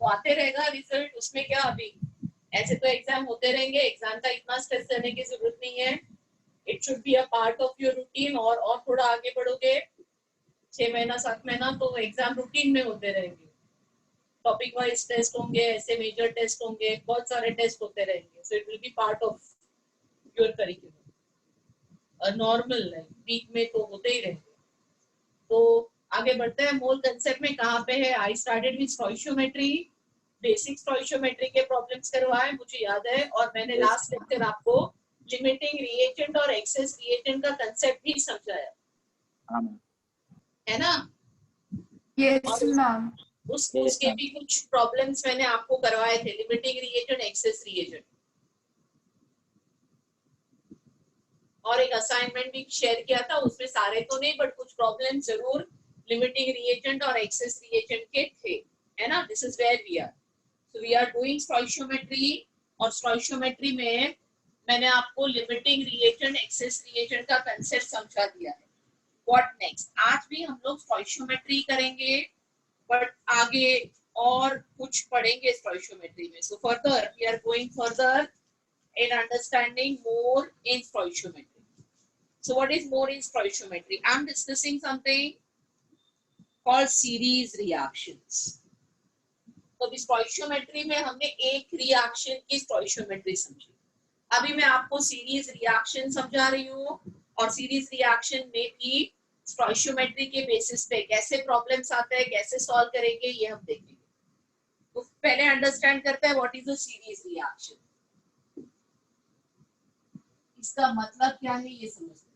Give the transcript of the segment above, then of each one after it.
वो आते रहेगा रिजल्ट, उसमें क्या अभी ऐसे तो एग्जाम होते रहेंगे, एग्जाम का इतना स्ट्रेस करने की जरूरत नहीं है। It should be a part of your routine. और थोड़ा आगे बढ़ोगे 6 महीना 7 महीना तो एग्जाम रूटीन में होते रहेंगे, टॉपिक वाइज टेस्ट होंगे, ऐसे मेजर टेस्ट होंगे, बहुत सारे टेस्ट होते रहेंगे। So it will be part of your curriculum, normal है, वीक में तो होते ही रहेंगे। तो आगे बढ़ते हैं। मोल कंसेप्ट में कहाँ पे है? I started with stoichiometry, basic stoichiometry के प्रॉब्लम्स करवाए मुझे याद है, और मैंने लास्ट लेक्चर आपको लिमिटिंग रिएजेंट और एक्सेस रिएजेंट का कंसेप्ट भी समझाया है ना? Yes ma'am. उसके भी कुछ प्रॉब्लम्स मैंने आपको करवाए थे, लिमिटिंग रिएजेंट, एक्सेस रिएजेंट, और एक असाइनमेंट भी शेयर किया था, उसमें सारे तो नहीं बट कुछ प्रॉब्लम जरूर लिमिटिंग रिएजेंट और एक्सेस रिएजेंट के थे, है ना? This is where we are. So we are doing stoichiometry, और स्टोइशियोमेट्री में मैंने आपको लिमिटिंग रिएजेंट, एक्सेस रिएजेंट का कंसेप्ट समझा दिया है। What next? आज भी हम लोग स्टोइशियोमेट्री करेंगे, बट आगे और कुछ पढ़ेंगे स्टोइशियोमेट्री में। So further we are going further in understanding more in stoichiometry. So what is more in stoichiometry? I am discussing something called series reactions. तो अभी stoichiometry में हमने एक रिएक्शन की stoichiometry समझी। अभी मैं आपको सीरीज रिएक्शन समझा रही हूँ, और सीरीज रिएक्शन में भी stoichiometry के बेसिस पे कैसे प्रॉब्लम्स आते हैं, कैसे सॉल्व करेंगे, ये हम देखेंगे। तो पहले अंडरस्टैंड करते हैं what is a series reaction, इसका मतलब क्या है ये समझते हैं।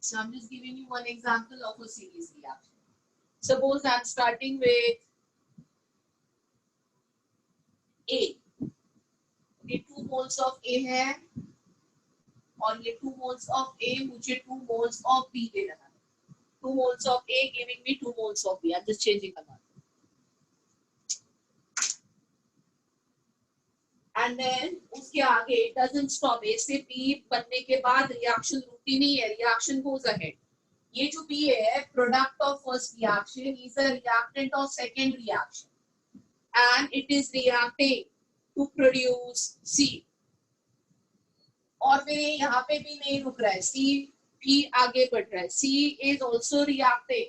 So I'm just giving you one example of a series reaction. Suppose I'm starting with A. ये 2 moles of A है, और ये 2 moles of A मुझे 2 moles of B दे रहा है। 2 moles of A giving me 2 moles of B. I'm just changing the mark. And then उसके आगे it doesn't stop. A से B बनने के बाद रिएक्शन रुकती नहीं है, रिएक्शन goes ahead. ये जो B है, product of first reaction, is a reactant of second reaction, and it is reacting to produce C. और फिर यहाँ पे भी नहीं रुक रहा है, C भी आगे बढ़ रहा है, C is also reacting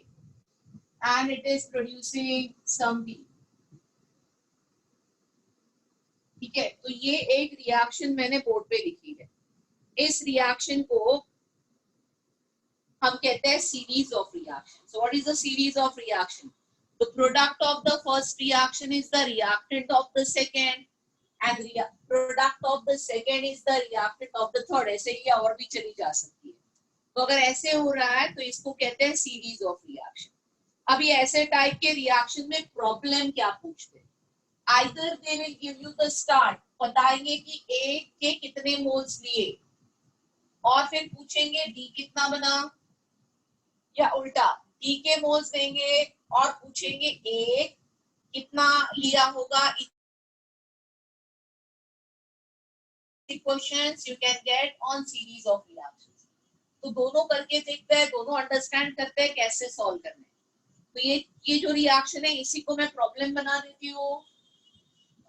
and it is producing some B. ठीक है, तो ये एक रिएक्शन मैंने बोर्ड पे लिखी है। इस रिएक्शन को हम कहते हैं series of reaction. So what is the series of reaction? The product of the first reaction is the reactant of the second, and product of the second is the reactant of the third. ऐसे ही और भी चली जा सकती है। तो अगर ऐसे हो रहा है तो इसको कहते हैं सीरीज ऑफ रिएक्शन. अभी ऐसे टाइप के रिएक्शन में प्रॉब्लम क्या पूछते हैं? Either they will give you the start, बताएंगे कि A के कितने मोल्स लिए, और फिर पूछेंगे D कितना बना, या उल्टा D के मोल्स देंगे और पूछेंगे A कितना लिया होगा. Questions you can get on series of reactions. तो दोनों करके देखते हैं, दोनों अंडरस्टैंड करते हैं कैसे सॉल्व करना है. तो ये जो रिएक्शन है इसी को मैं प्रॉब्लम बना देती हूँ.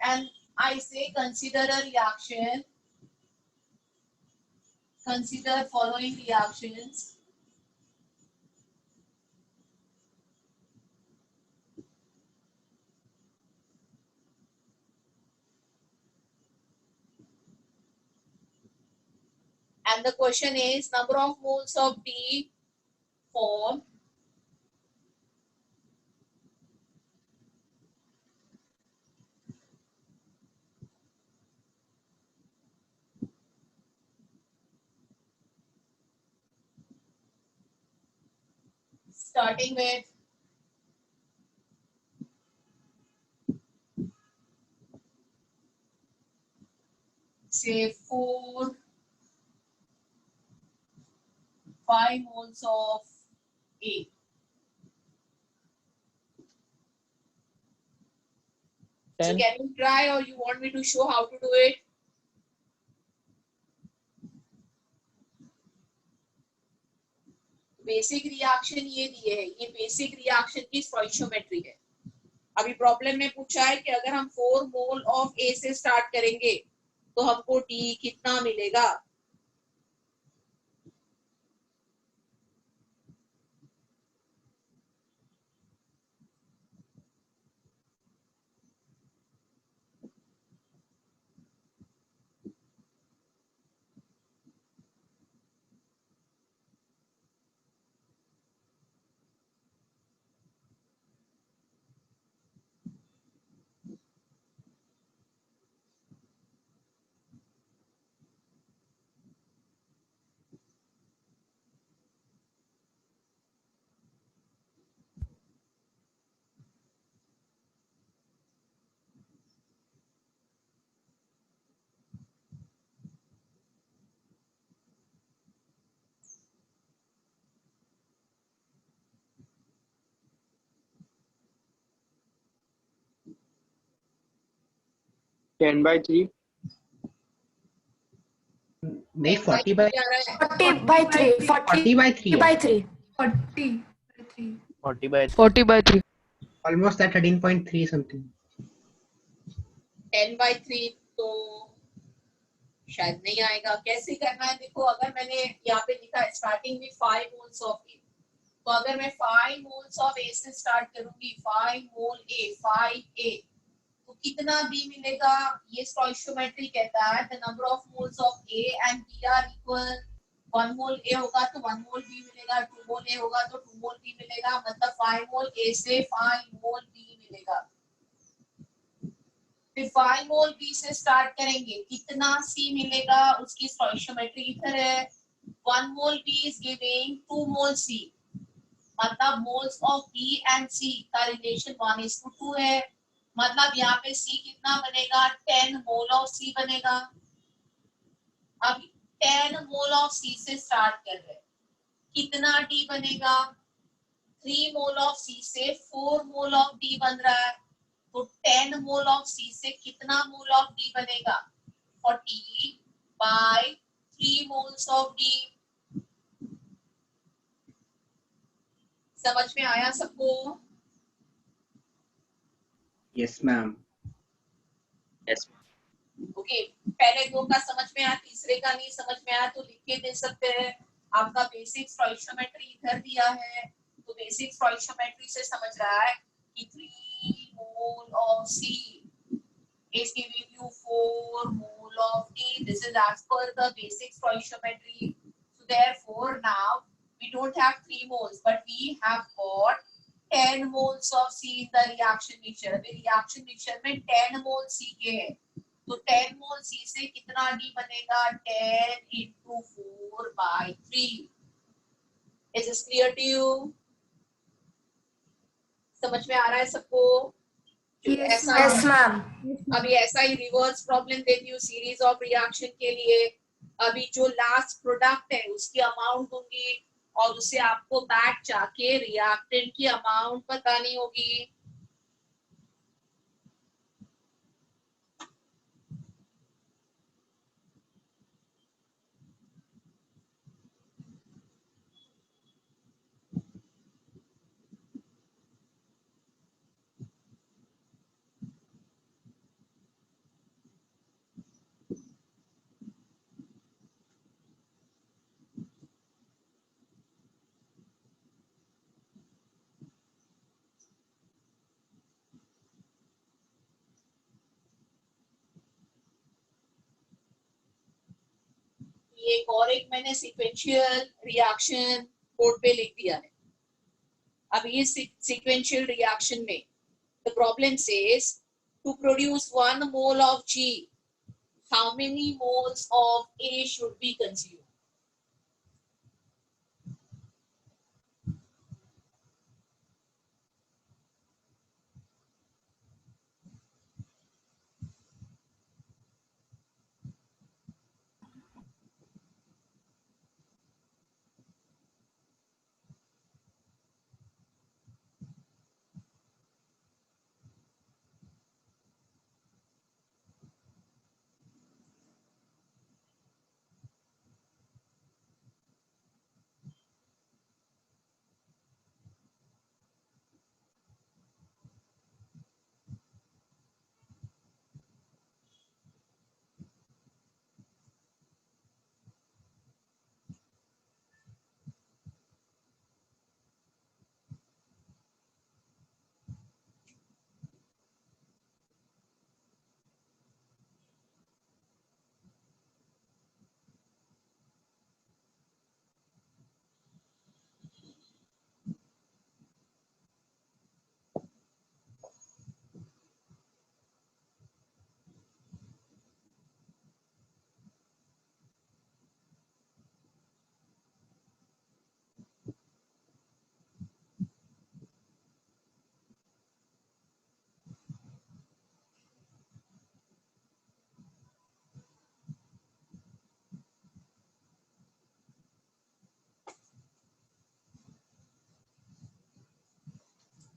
And I say consider a reaction, consider following reactions. And the question is number of moles of D formed starting with say 5 moles of A. So can you try, or you want me to show how to do it? Basic reaction ये दिए है, ये basic reaction की stoichiometry है। अभी problem में पूछा है कि अगर हम 4 मोल ऑफ ए से स्टार्ट करेंगे तो हमको टी कितना मिलेगा। टेन बाई थ्री नहीं 40 by 40/3 40 by 3 है 40/3 40 by 3 almost at 13.3 something 10/3 तो शायद नहीं आएगा। कैसे करना है देखो, अगर मैंने यहाँ पे लिखा है स्टार्टिंग में 5 मोल्स ऑफ ए, तो अगर मैं 5 मोल्स ऑफ ए से स्टार्ट करूंगी, 5 मोल ए 5 ए, तो कितना बी मिलेगा। ये स्टोइचियोमेट्री कहता है the number of moles of A and B are equal. 1 mole A होगा तो 1 मोल बी मिलेगा, 2 मोल ए होगा तो 2 मोल बी मिलेगा, मतलब 5 मोल ए से 5 मोल बी मिलेगा। फिर 5 मोल बी से स्टार्ट करेंगे, कितना सी मिलेगा, उसकी स्टोइचियोमेट्री इधर है। 1 मोल बी इज गिविंग 2 मोल सी, मतलब मोल्स ऑफ बी एंड सी का रिलेशन 1:2 है। मतलब यहाँ पे सी कितना बनेगा, 10 मोल ऑफ सी बनेगा। अब 10 मोल ऑफ सी से स्टार्ट कर रहे हैं, कितना डी बनेगा, 3 मोल ऑफ सी से 4 मोल ऑफ डी बन रहा है, तो 10 मोल ऑफ सी से कितना मोल ऑफ डी बनेगा, 40/3 मोल्स ऑफ डी। समझ में आया सबको? yes ma'am ओके, पहले दो का समझ में आया, तीसरे का नहीं समझ में आया तो लिख के दे सकते हैं। आपका बेसिक स्टोइचियोमेट्री इधर दिया है, तो बेसिक स्टोइचियोमेट्री से समझ रहा है कि 3 mole of C is giving you 4 mole of D. This is as per the basic stoichiometry. So therefore now we don't have 3 moles, but we have got 10 moles of C in the reaction mixture. अभी reaction mixture में 10 मोल C के हैं, तो 10 मोल C से कितना D बनेगा, 10 into 4/3. Is this clear to you? समझ में आ रहा है सबको? Yes, ma'am. अभी ऐसा ही रिवर्स प्रॉब्लम देती हूँ सीरीज ऑफ रिएक्शन के लिए। अभी जो लास्ट प्रोडक्ट है उसकी अमाउंट दूंगी और उससे आपको बैक जाके रिएक्टेंट की अमाउंट बतानी होगी। ये और एक मैंने सीक्वेंशियल रिएक्शन बोर्ड पे लिख दिया है। अब ये सीक्वेंशियल रिएक्शन में the problem says to produce 1 mole of G, how many moles of A should be consumed?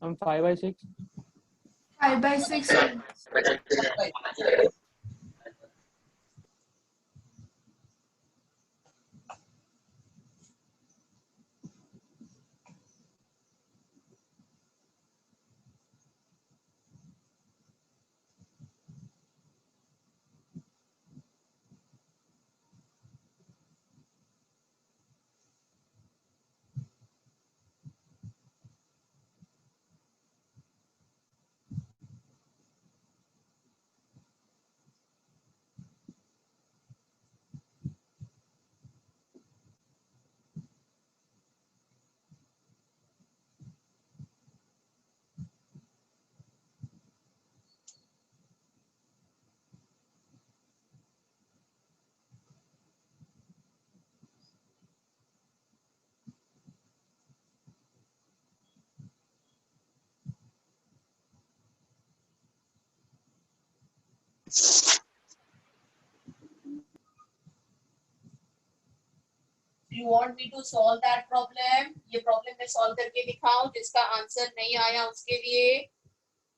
हम 5/6. 5/6. You want me to solve that problem? ये प्रॉब्लम मैं सॉल्व करके दिखाऊं, जिसका आंसर नहीं आया उसके लिए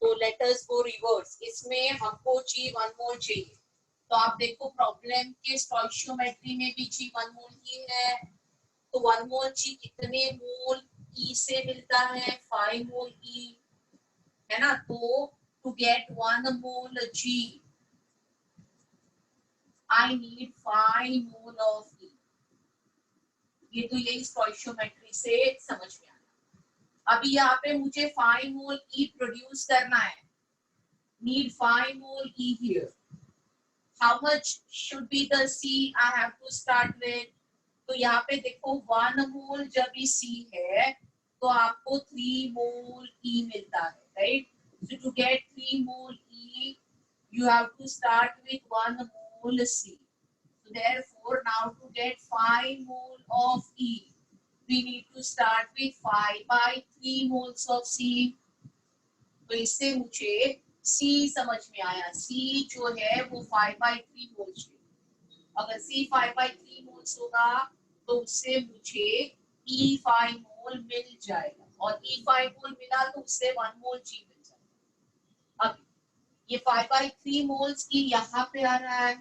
तो लेट अस गो रिवर्स. इसमें हमको G1 मोल चाहिए, तो आप देखो प्रॉब्लम के स्टोइकियोमेट्री में भी G1 मोल ही है, तो 1 मोल G कितने मोल E से मिलता है? 5 मोल E, है ना. तो to get 1 mole G I need 5 mole of E. ये तो यही स्टोइकियोमेट्री से समझ में आया. अभी यहाँ पे मुझे 5 मोल E प्रोड्यूस करना है. Need 5 mole E here. How much should be the C I have to start with? तो यहाँ पे देखो 1 मोल जब भी C है तो आपको 3 मोल E मिलता है, right? So to get 3 mole E, you have to start with 1 mole C. So therefore, now to get 5 mole of E, we need to start with 5/3 moles of C. तो इससे मुझे C समझ में आया. C जो है वो 5/3 moles है. अगर C 5/3 मोल्स होगा तो उससे मुझे E5 मोल मिल जाएगा, और E5 मोल मिला तो उससे 1 मोल G मिल जाएगा. अब ये 5/3 मोल्स की यहाँ पे आ रहा है,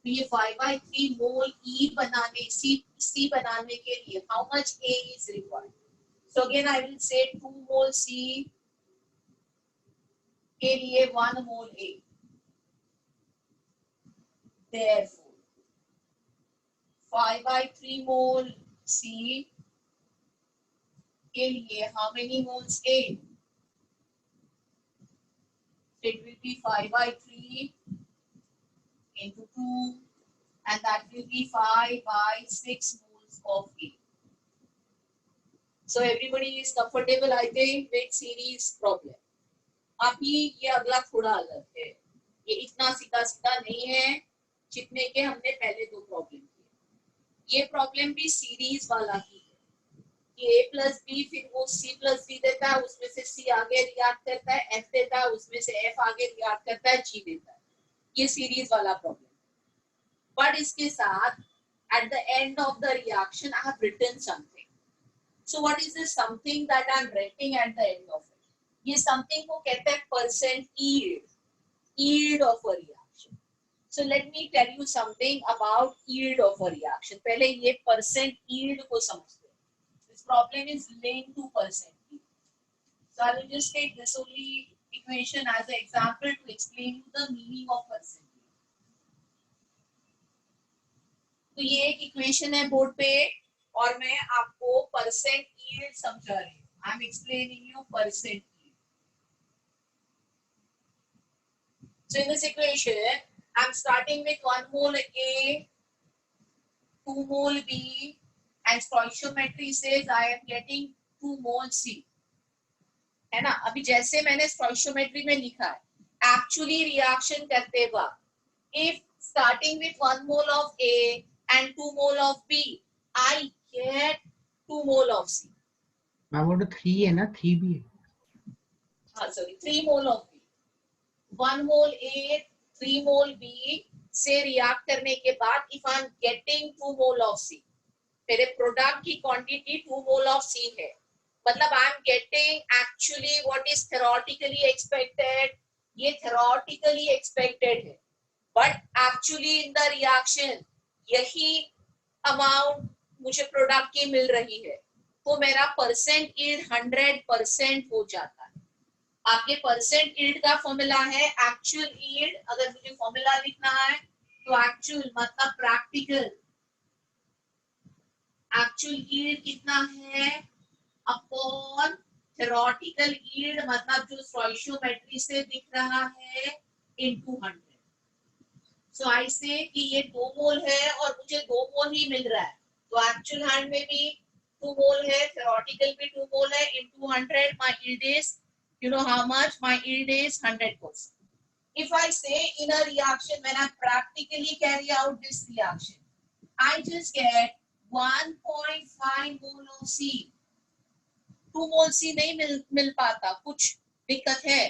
तो ये 5/3 मोल E बनाने C बनाने के लिए how much A is required? So again I will say 2 mole C के लिए 1 मोल A. Therefore 5/3 मोल C के लिए how many moles A? It will be 5/3 into 2, and that will be 5/6 moles of A. So everybody is comfortable, I think, with series problem. अभी ये अगला थोड़ा अलग है, ये इतना सीधा सीधा नहीं है जितने के हमने पहले दो प्रॉब्लम किए. ये प्रॉब्लम भी सीरीज वाला ही है कि A प्लस बी फिर वो C प्लस बी देता है, उसमें से C आगे रिएक्ट करता है, F देता है, उसमें से F आगे रिएक्ट करता है, G देता है. ये सीरीज वाला प्रॉब्लम. बट इसके साथ at the end of the reaction I have written something. So what is this something that I am writing at the end of it? ये something को कहते हैं percent yield of a reaction. So let me tell you something about yield of a reaction. पहले ये percent yield को समझते हैं. This problem is linked to percent yield. So I will just take this only equation as an example to explain you the meaning of percent yield. तो ये एक equation है board पे और मैं आपको परसेंट यील्ड समझा रही हूँ. I am explaining you percent yield. So in this equation I am starting with 1 mole A, 2 mole B, and stoichiometry says I am getting 2 mole C, है ना. अभी जैसे मैंने स्टोइकियोमेट्री में लिखा है, एक्चुअली रिएक्शन करते वक्त if starting with 1 mole of A and 2 mole of B, I get 2 mole of C. Ma'am वो तो 3 है ना, 3 भी है. हाँ sorry, 3 mole of B. 1 mole A, 3 mole B से रिएक्ट करने के बाद if I am getting 2 mole of C, मेरे प्रोडक्ट की क्वांटिटी 2 mole of C है, मतलब I am getting actually what is theoretically expected, ये थ्योरेटिकली एक्सपेक्टेड है, but actually in the reaction यही अमाउंट मुझे प्रोडक्ट की मिल रही है, तो मेरा परसेंट यील्ड 100% हो जाता है। आपके परसेंट यील्ड का फॉर्मूला है एक्चुअल यील्ड, अगर मुझे फॉर्मूला लिखना है तो एक्चुअल मतलब प्रैक्टिकल, एक्चुअल यील्ड कितना है अपॉन थ्योरेटिकल यील्ड मतलब जो स्टोइशियोमेट्री से दिख रहा है इनटू 100। सो आई से कि ये 2 मोल है और मुझे 2 मोल ही मिल रहा है, तो एक्चुअल हैंड में भी 2 मोल है, थ्योरेटिकल भी 2 मोल है, into 100 my yield is, you know how much my yield is 100%. If I say in a reaction when I practically carry out this reaction, I just get 1.5 mole of C. 2 mole C नहीं मिल पाता, कुछ दिक्कत है,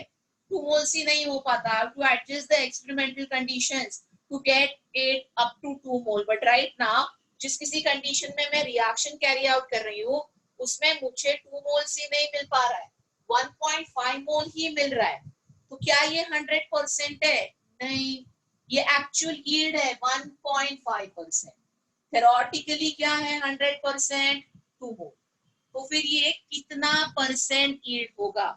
2 mole C नहीं हो पाता. I have to adjust the experimental conditions to get it up to 2 mole. But right now जिस किसी कंडीशन में मैं रिएक्शन कैरी आउट कर रही हूँ उसमें मुझे 2 मोल C नहीं मिल पा रहा है, 1.5 मोल ही मिल रहा है. तो क्या ये 100% है? नहीं, ये एक्चुअल यील्ड है 1.5%. थ्योरेटिकली क्या है 100%? 2 मोल. तो फिर ये कितना परसेंट यील्ड होगा?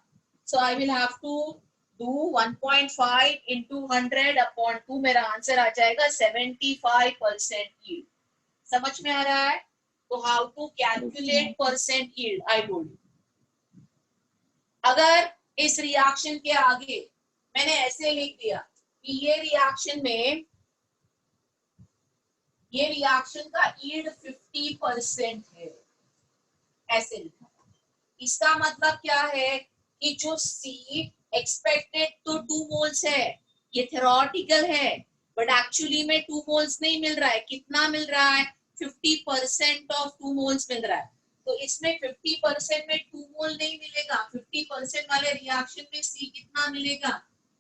So I will have to do 1.5 into 100 upon 2, मेरा आंसर आ जाएगा 75% यील्ड. समझ में आ रहा है? तो how to calculate percent yield I told you. अगर इस रिएक्शन के आगे मैंने ऐसे लिख दिया कि ये रिएक्शन में ये रिएक्शन का यील्ड 50% है, ऐसे लिखा, इसका मतलब क्या है कि जो C एक्सपेक्टेड तो 2 मोल्स है, ये थ्योरेटिकल है, बट एक्चुअली में 2 मोल्स नहीं मिल रहा है. कितना मिल रहा है? 50% ऑफ 2 मोल्स मिल रहा है. तो इसमें 50% में 2 मोल नहीं मिलेगा, 50% वाले रिएक्शन में C कितना मिलेगा?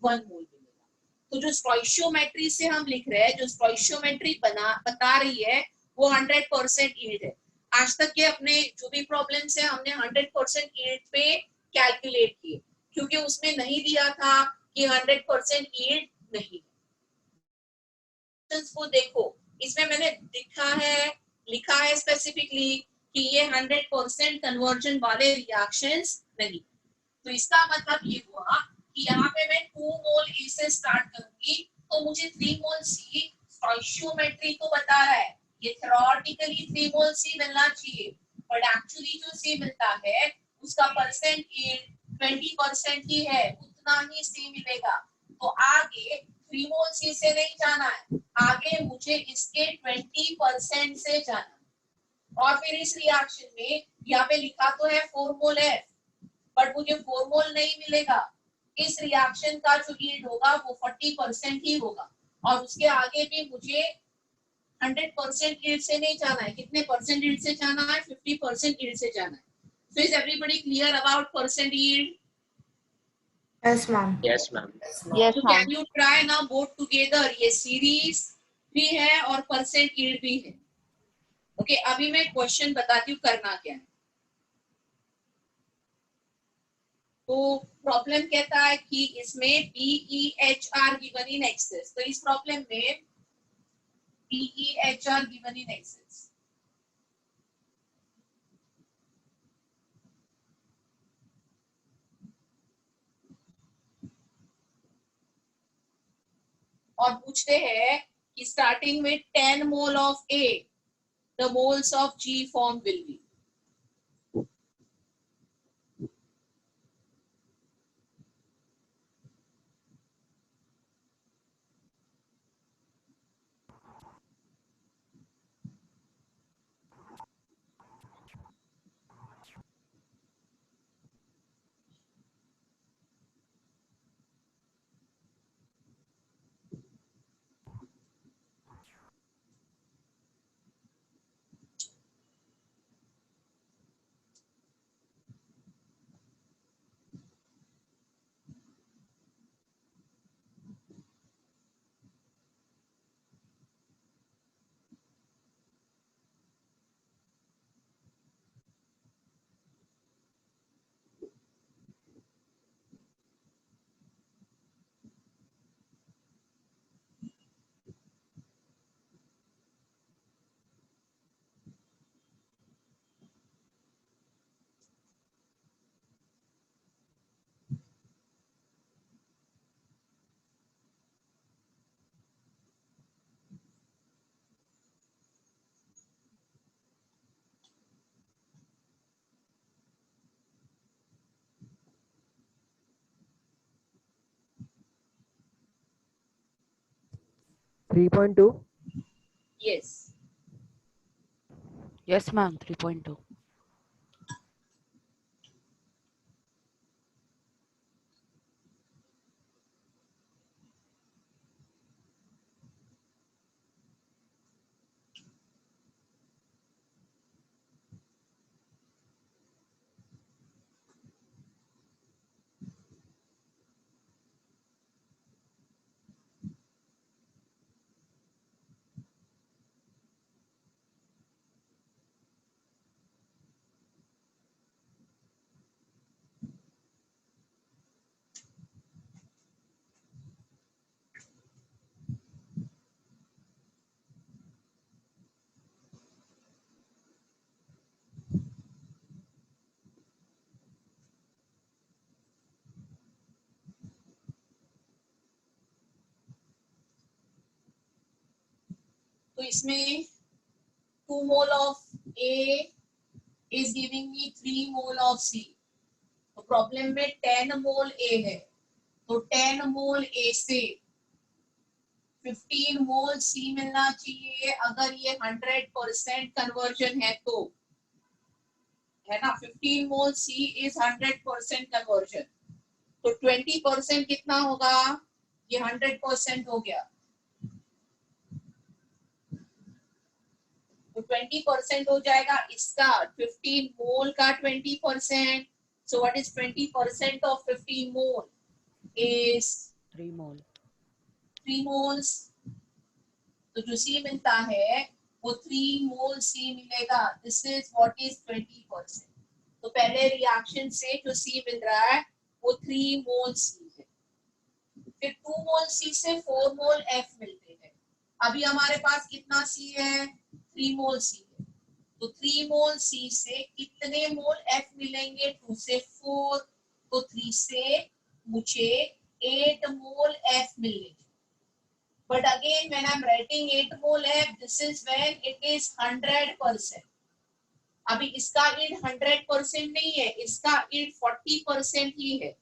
1 मोल मिलेगा. तो जो स्टोइशियोमेट्री से हम लिख रहे हैं, जो स्टोइशियोमेट्री बता रही है वो 100% यील्ड है. आज तक के अपने जो भी प्रॉब्लम्स है हमने 100% यील्ड पे कैलकुलेट किए, क्योंकि उसमें नहीं दिया था कि 100% यील्ड नहीं. को देखो, इसमें मैंने लिखा है स्पेसिफिकली कि ये 100% कन्वर्जन वाले रिएक्शंस नहीं. तो इसका मतलब ये हुआ कि यहाँ पे मैं 2 मोल ए से स्टार्ट करूंगी तो मुझे 3 मोल सी, स्टोइशियोमेट्री तो बता रहा है ये थ्योरेटिकली 3 मोल सी मिलना चाहिए, बट एक्चुअली जो सी मिलता है उसका परसेंट यील्ड 20% ही है, उतना ही सी मिलेगा. तो आगे 3 मोल सी से नहीं जाना है, आगे मुझे इसके 20% से जाना है. और फिर इस रिएक्शन में यहाँ पे लिखा तो है 4 मोल है, बट मुझे 4 मोल नहीं मिलेगा. इस रिएक्शन का जो यील्ड होगा वो 40% ही होगा, और उसके आगे भी मुझे 100% यील्ड से नहीं जाना है. कितने परसेंट यील्ड से जाना है? 50% यील्ड से जाना है. So is everybody clear about percent yield? Yes, ma'am. Yes, ma'am. Yes, So ma'am. can you try now both together? ये सीरीज भी है और परसेंट यील्ड भी है. ओके, अभी मैं क्वेश्चन बताती हूँ करना क्या है. तो प्रॉब्लम कहता है कि इसमें BEHR गिवन इन एक्सेस. तो इस प्रॉब्लम में BEHR गिवन इन एक्सेस, और पूछते हैं कि स्टार्टिंग में 10 mole of A, the moles of G form will be. 3.2. Yes. Yes, ma'am. 3.2. तो इसमें 2 mole of A is giving me 3 mole of C. तो प्रॉब्लम में 10 मोल A है, तो 10 मोल A से 15 मोल C मिलना चाहिए अगर ये 100% कन्वर्जन है तो, है ना. 15 मोल C is 100% कन्वर्जन, तो 20% कितना होगा, ये 100% हो गया, तो 20% हो जाएगा इसका. 15 मोल का 20%, so what is 20% of 15 mole is 3 mole. 3 moles. तो जो C मिलता है वो 3 मोल C मिलेगा. This is what is 20%. तो पहले रिएक्शन से जो C मिल रहा है वो 3 मोल C है. फिर 2 मोल C से 4 मोल F मिलते हैं. अभी हमारे पास कितना C है, 3 मोल C है. तो 3 मोल C से कितने मोल F मिलेंगे, 2 से 4, तो 3 से मुझे 8 मोल F मिलेंगे. But again, when I'm writing 8 mole F, this is when it is 100%. अभी इसका yield 100% नहीं है, इसका yield 40% ही है.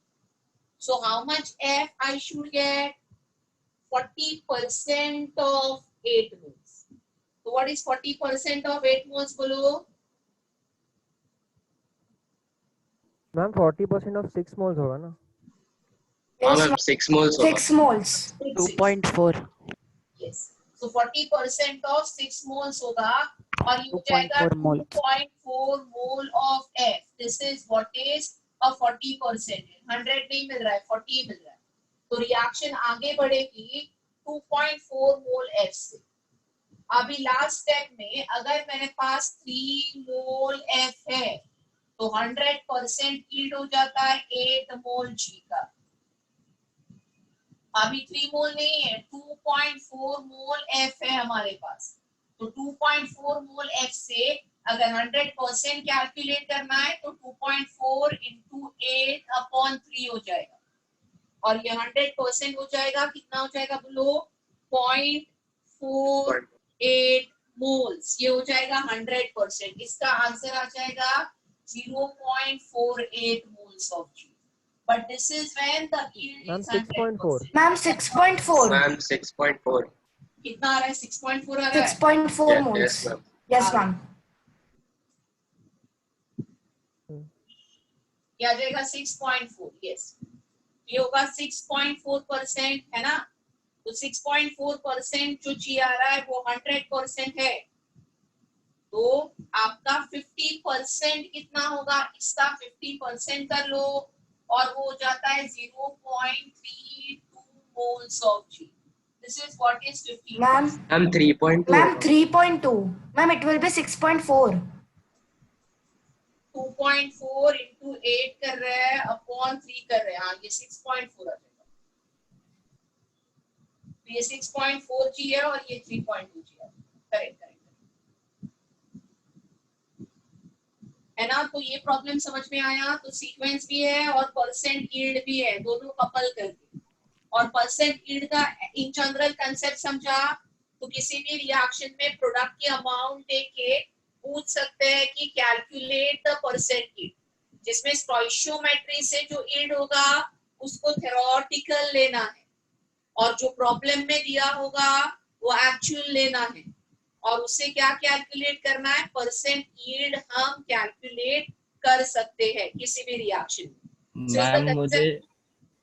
So how much F I should get? 40% of 8 moles. So what is 40% of 8 moles below? Ma'am 40% of 6 moles होगा ना? Yes, ma'am ma'am. 6 moles 6 moles. 2.4. Yes. So 40% of 6 moles होगा और ये हो जाएगा 2.4 moles. 2.4 mole of F. This is what is a 40%. 100 नहीं मिल रहा है, 40 मिल रहा है. तो रिएक्शन आगे बढ़ेगी 2.4 मोल F से. अभी लास्ट स्टेप में अगर मेरे पास 3 मोल F है तो 100% यील्ड हो जाता है 8 मोल G का. अभी 3 मोल नहीं है, 2.4 मोल F है हमारे पास. तो 2.4 मोल F से अगर 100% कैलकुलेट करना है तो 2.4 into 8/3 हो जाएगा. और ये 100% हो जाएगा, कितना हो जाएगा बोलो, 0.48 मोल्स. ये हो जाएगा 100%. इसका आंसर आ जाएगा 0.48 moles of G. But this is when the yield Ma'am, is 6.4. 100%. Ma'am, 6.4. Ma'am 6.4. कितना आ रहा है, 6.4 आ रहा है. 6.4 Yes, moles. yes, ma'am. Yes, ma'am. ये आ जाएगा 6.4. यस, ये होगा 6.4%, है ना. तो 6.4% जो G आ रहा है वो 100% है. तो आपका 50% कितना होगा, इसका 50% कर लो और वो हो जाता है 0.32 moles of G. This is what is 50%. Ma'am, ma'am 3.2. ma'am, 3.2. Ma'am, it will be 6.4. 2.4 into 8 कर रहे हैं upon 3 कर रहे हैं. हाँ, ये 6.4 आ जाएगा. तो ये 6.4 G है और ये 3.2 G है. करेक्ट करेक्ट है ना. तो ये प्रॉब्लम समझ में आया. तो सीक्वेंस भी है और परसेंट यील्ड भी है, दोनों कपल करके. और परसेंट यील्ड का इन जनरल कंसेप्ट समझा तो किसी भी रिएक्शन में प्रोडक्ट की अमाउंट देके पूछ सकते हैं कि कैलकुलेट द परसेंट यील्ड, जिसमें स्टोइशियोमेट्री से जो यील्ड होगा उसको थ्योरेटिकल लेना है और जो प्रॉब्लम में दिया होगा वो एक्चुअल लेना है और उससे क्या कैलकुलेट करना है, परसेंट यील्ड हम कैलकुलेट कर सकते हैं किसी भी रिएक्शन में। मैम मुझे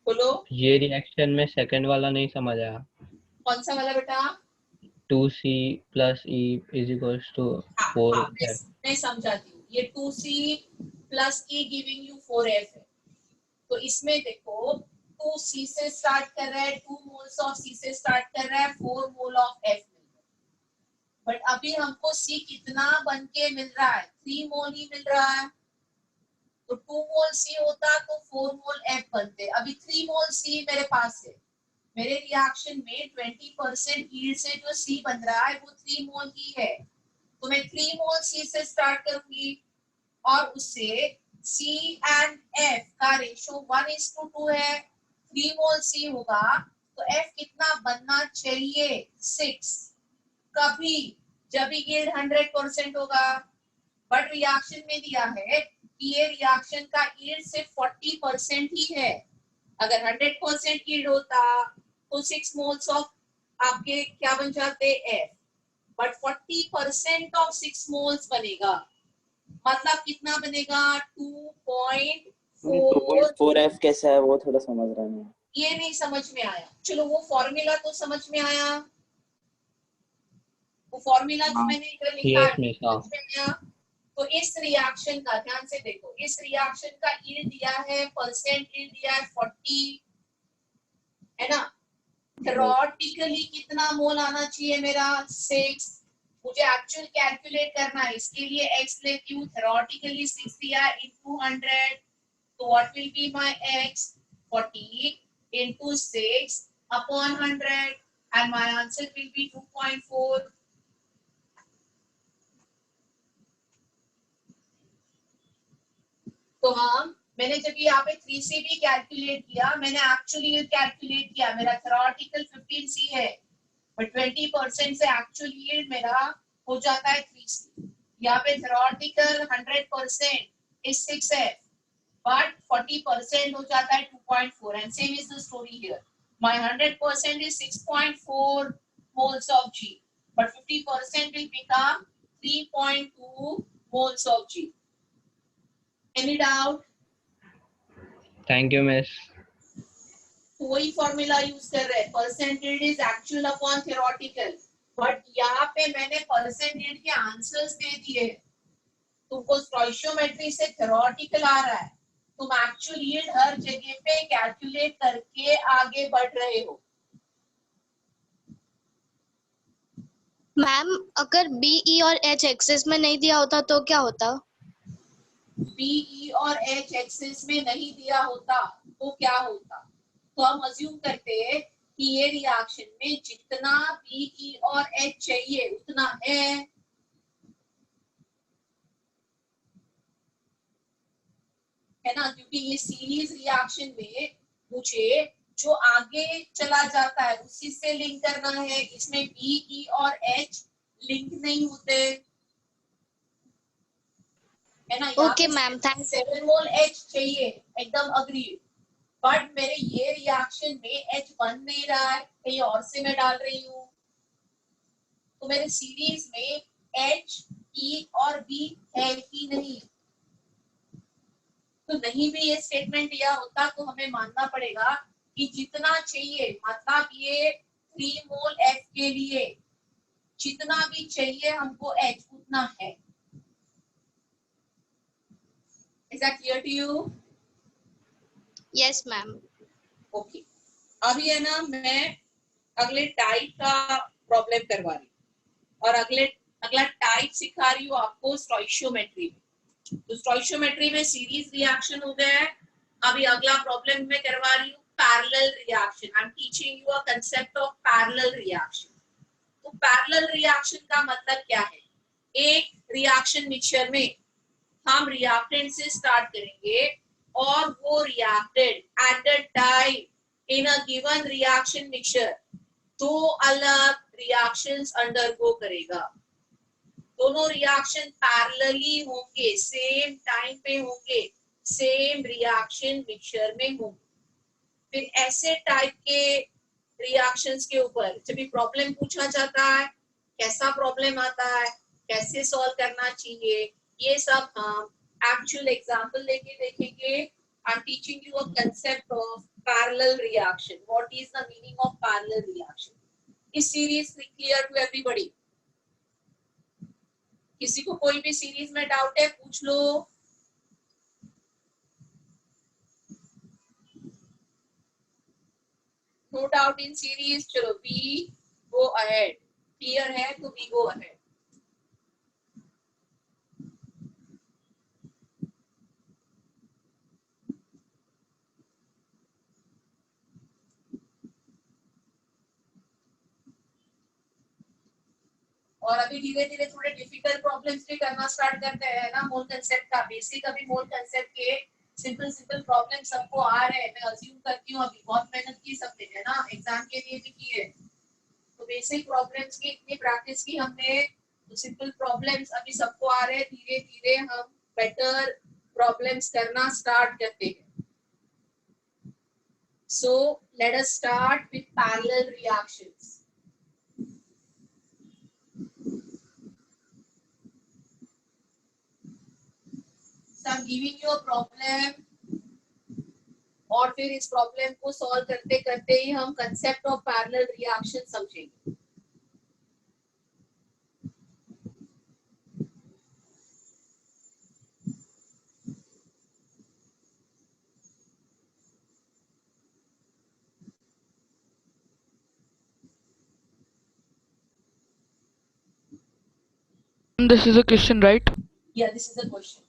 बोलो ये रिएक्शन में सेकंड वाला नहीं समझ आया। कौन सा वाला बेटा? 2C plus E is equals to हाँ, 4F। मैं समझाती हूँ। ये 2C plus E giving you 4F है। तो इसमें देखो 2C से स्टार्ट कर रहा है, 2 मोल्स ऑफ C से स्टार्ट कर रहा है, 4 मोल ऑफ F मिल रहा है। बट अभी हमको C कितना बन के मिल रहा है? 3 मोल ही मिल रहा है। तो 2 मोल C होता तो 4 मोल F बनते। अभी 3 मोल C मेरे पास है। मेरे रिएक्शन में 20% यील्ड से जो C बन रहा है वो 3 मोल ही है। तो मैं 3 मोल C से स्टार्ट करूंगी और उससे C एंड F का रेशो 1:2 है। 3 मोल C होगा तो F कितना बनना चाहिए? 6। कभी जब यील्ड 100% होगा। बट रिएक्शन में दिया है कि ये रिएक्शन का यील्ड सिर्फ 40% ही है। अगर 100% यील्ड होता तो 6 मोल्स ऑफ आपके क्या बन जाते? F। बट 40% ऑफ 6 मोल्स बनेगा, मतलब कितना बनेगा? 2.4। 2.4F कैसा है वो थोड़ा समझ रहा नहीं। ये नहीं समझ में आया, चलो वो फॉर्मूला तो समझ में आया। वो फॉर्मूला जो मैंने इधर लिखा Yes, है miss, हाँ। समझ में आया। तो इस रिएक्शन का ध्यान से देखो, इस रिएक्शन का यील्ड दिया है, परसेंट यील्ड दिया है 40, है ना? थ्योरेटिकली कितना मोल आना चाहिए मेरा? 6। मुझे एक्चुअल कैलकुलेट करना है, इसके लिए x लेती हूँ। थ्योरेटिकली 6 दिया into 100, तो what will be my x? 40 into 6 upon 100 and my answer will be 2.4. तो मैंने जब यहाँ पे 3C भी कैलकुलेट किया, मैंने एक्चुअली कैलकुलेट किया, मेरा थ्योरेटिकल 15C है बट 20% से एक्चुअल यील्ड मेरा हो जाता है 3C। यहाँ पे थ्योरेटिकल 100% is 6F but 40% हो जाता है 2.4 and same is the story here. My 100% is 6.4 moles of G but 50% will become 3.2 moles of G. Any doubt? Thank you, miss. तो वही फॉर्मूला यूज कर रहे हैं, percentage is actual upon theoretical. But यहाँ पे मैंने परसेंटेज के answers दे दिए, तुमको स्टोइशियोमेट्री से थ्योरेटिकल आ रहा है, तुम एक्चुअल यील्ड हर जगह पे कैलकुलेट करके आगे बढ़ रहे हो। मैम अगर बी ई और एच एक्सिस में नहीं दिया होता तो क्या होता? बी ई और एच एक्सिस में नहीं दिया होता तो क्या होता? तो हम अज्यूम करते हैं कि ये रिएक्शन में जितना बी ई और एच चाहिए उतना है ना, क्योंकि ये सीरीज रिएक्शन में मुझे जो आगे चला जाता है उसी से लिंक करना है। इसमें बी ई और एच लिंक नहीं होते, है ना? ओके मैम, थैंक 7 मोल H चाहिए, एकदम अग्री। बट मेरे ये रिएक्शन में H बन नहीं रहा है, कहीं और से मैं डाल रही हूँ, तो मेरे सीरीज में H, E और B है ही नहीं। तो नहीं भी ये स्टेटमेंट दिया होता तो हमें मानना पड़ेगा कि जितना चाहिए, मतलब ये 3 मोल F के लिए जितना भी चाहिए हमको H उतना है। Is that clear to you? Yes ma'am. Okay, अभी है ना मैं अगले टाइप का प्रॉब्लम करवा रही हूँ और अगला टाइप सिखा रही हूँ आपको स्टोइशियोमेट्री में। तो स्टोइशियोमेट्री में सीरीज रिएक्शन हो गया है, अभी अगला प्रॉब्लम में करवा रही हूँ parallel reaction. I am teaching you a concept of parallel reaction. तो पैरेलल रिएक्शन का मतलब क्या है? एक रिएक्शन मिक्सचर में हम रिएक्टेंट से स्टार्ट करेंगे और वो reactant at the time in a given reaction mixture दो अलग रिएक्शंस अंडरगो करेगा। दोनों रिएक्शन पैरेलली होंगे, सेम टाइम पे होंगे, सेम रिएक्शन मिक्सचर में होंगे। फिर ऐसे टाइप के रिएक्शंस के ऊपर जब भी प्रॉब्लम पूछा जाता है, कैसा प्रॉब्लम आता है, कैसे सॉल्व करना चाहिए, ये सब हम एक्चुअल एग्जांपल लेके देखेंगे. I am teaching you a concept of parallel reaction. What is the meaning of parallel reaction? Is series clear to everybody? किसी को कोई भी सीरीज में डाउट है पूछ लो. No doubt in series. चलो वी गो अहेड. क्लियर है तो वी गो अहेड. और अभी धीरे धीरे थोड़े डिफिकल्ट प्रॉब्लम्स भी करना स्टार्ट करते हैं ना. मोल कंसेप्ट का बेसिक अभी मोल कंसेप्ट के सिंपल प्रॉब्लम सबको आ रहे हैं. मैं अज्यूम करती हूँ अभी बहुत मेहनत की सबने है ना, एग्जाम के लिए भी की है. तो बेसिक प्रॉब्लम्स की इतनी प्रैक्टिस की हमने, तो सिंपल प्रॉब्लम्स अभी सबको आ रहे हैं. धीरे धीरे हम बेटर प्रॉब्लम्स करना स्टार्ट करते हैं. So let us start with parallel reactions. So I'm giving you a problem और फिर इस प्रॉब्लम को सॉल्व करते करते ही हम कंसेप्ट ऑफ पैरेलल रिएक्शन समझेंगे. This is a question, right? Yeah, this is the question.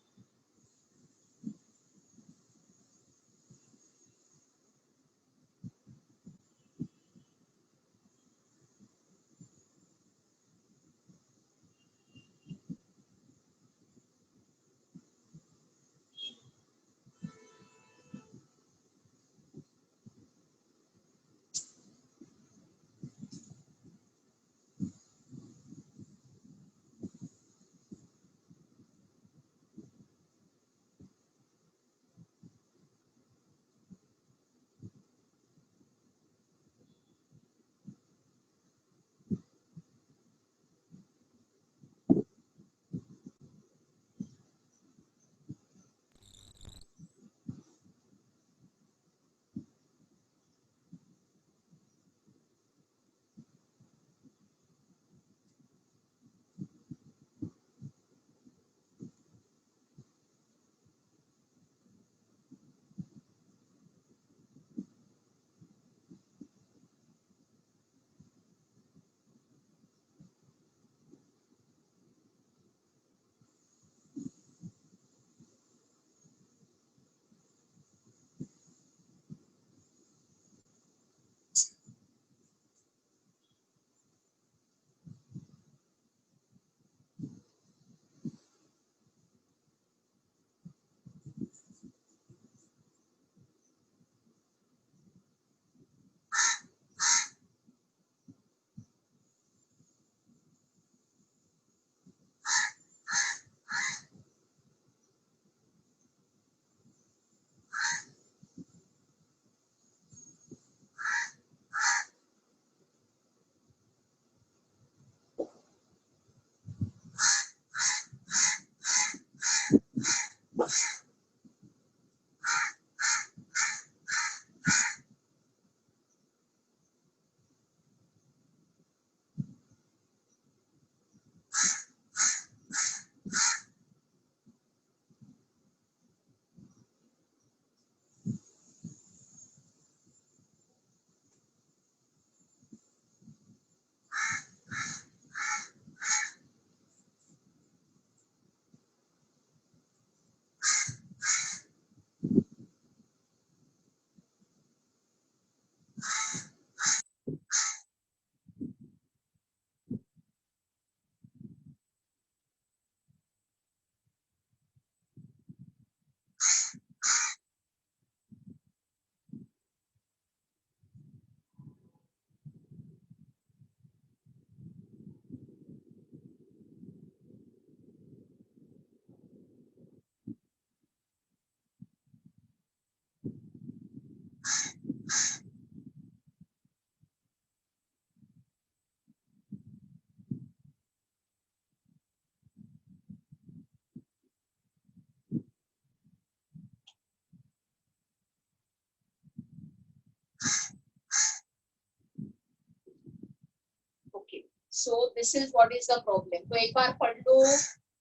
So this is what is the problem. तो एक बार पढ़ लो,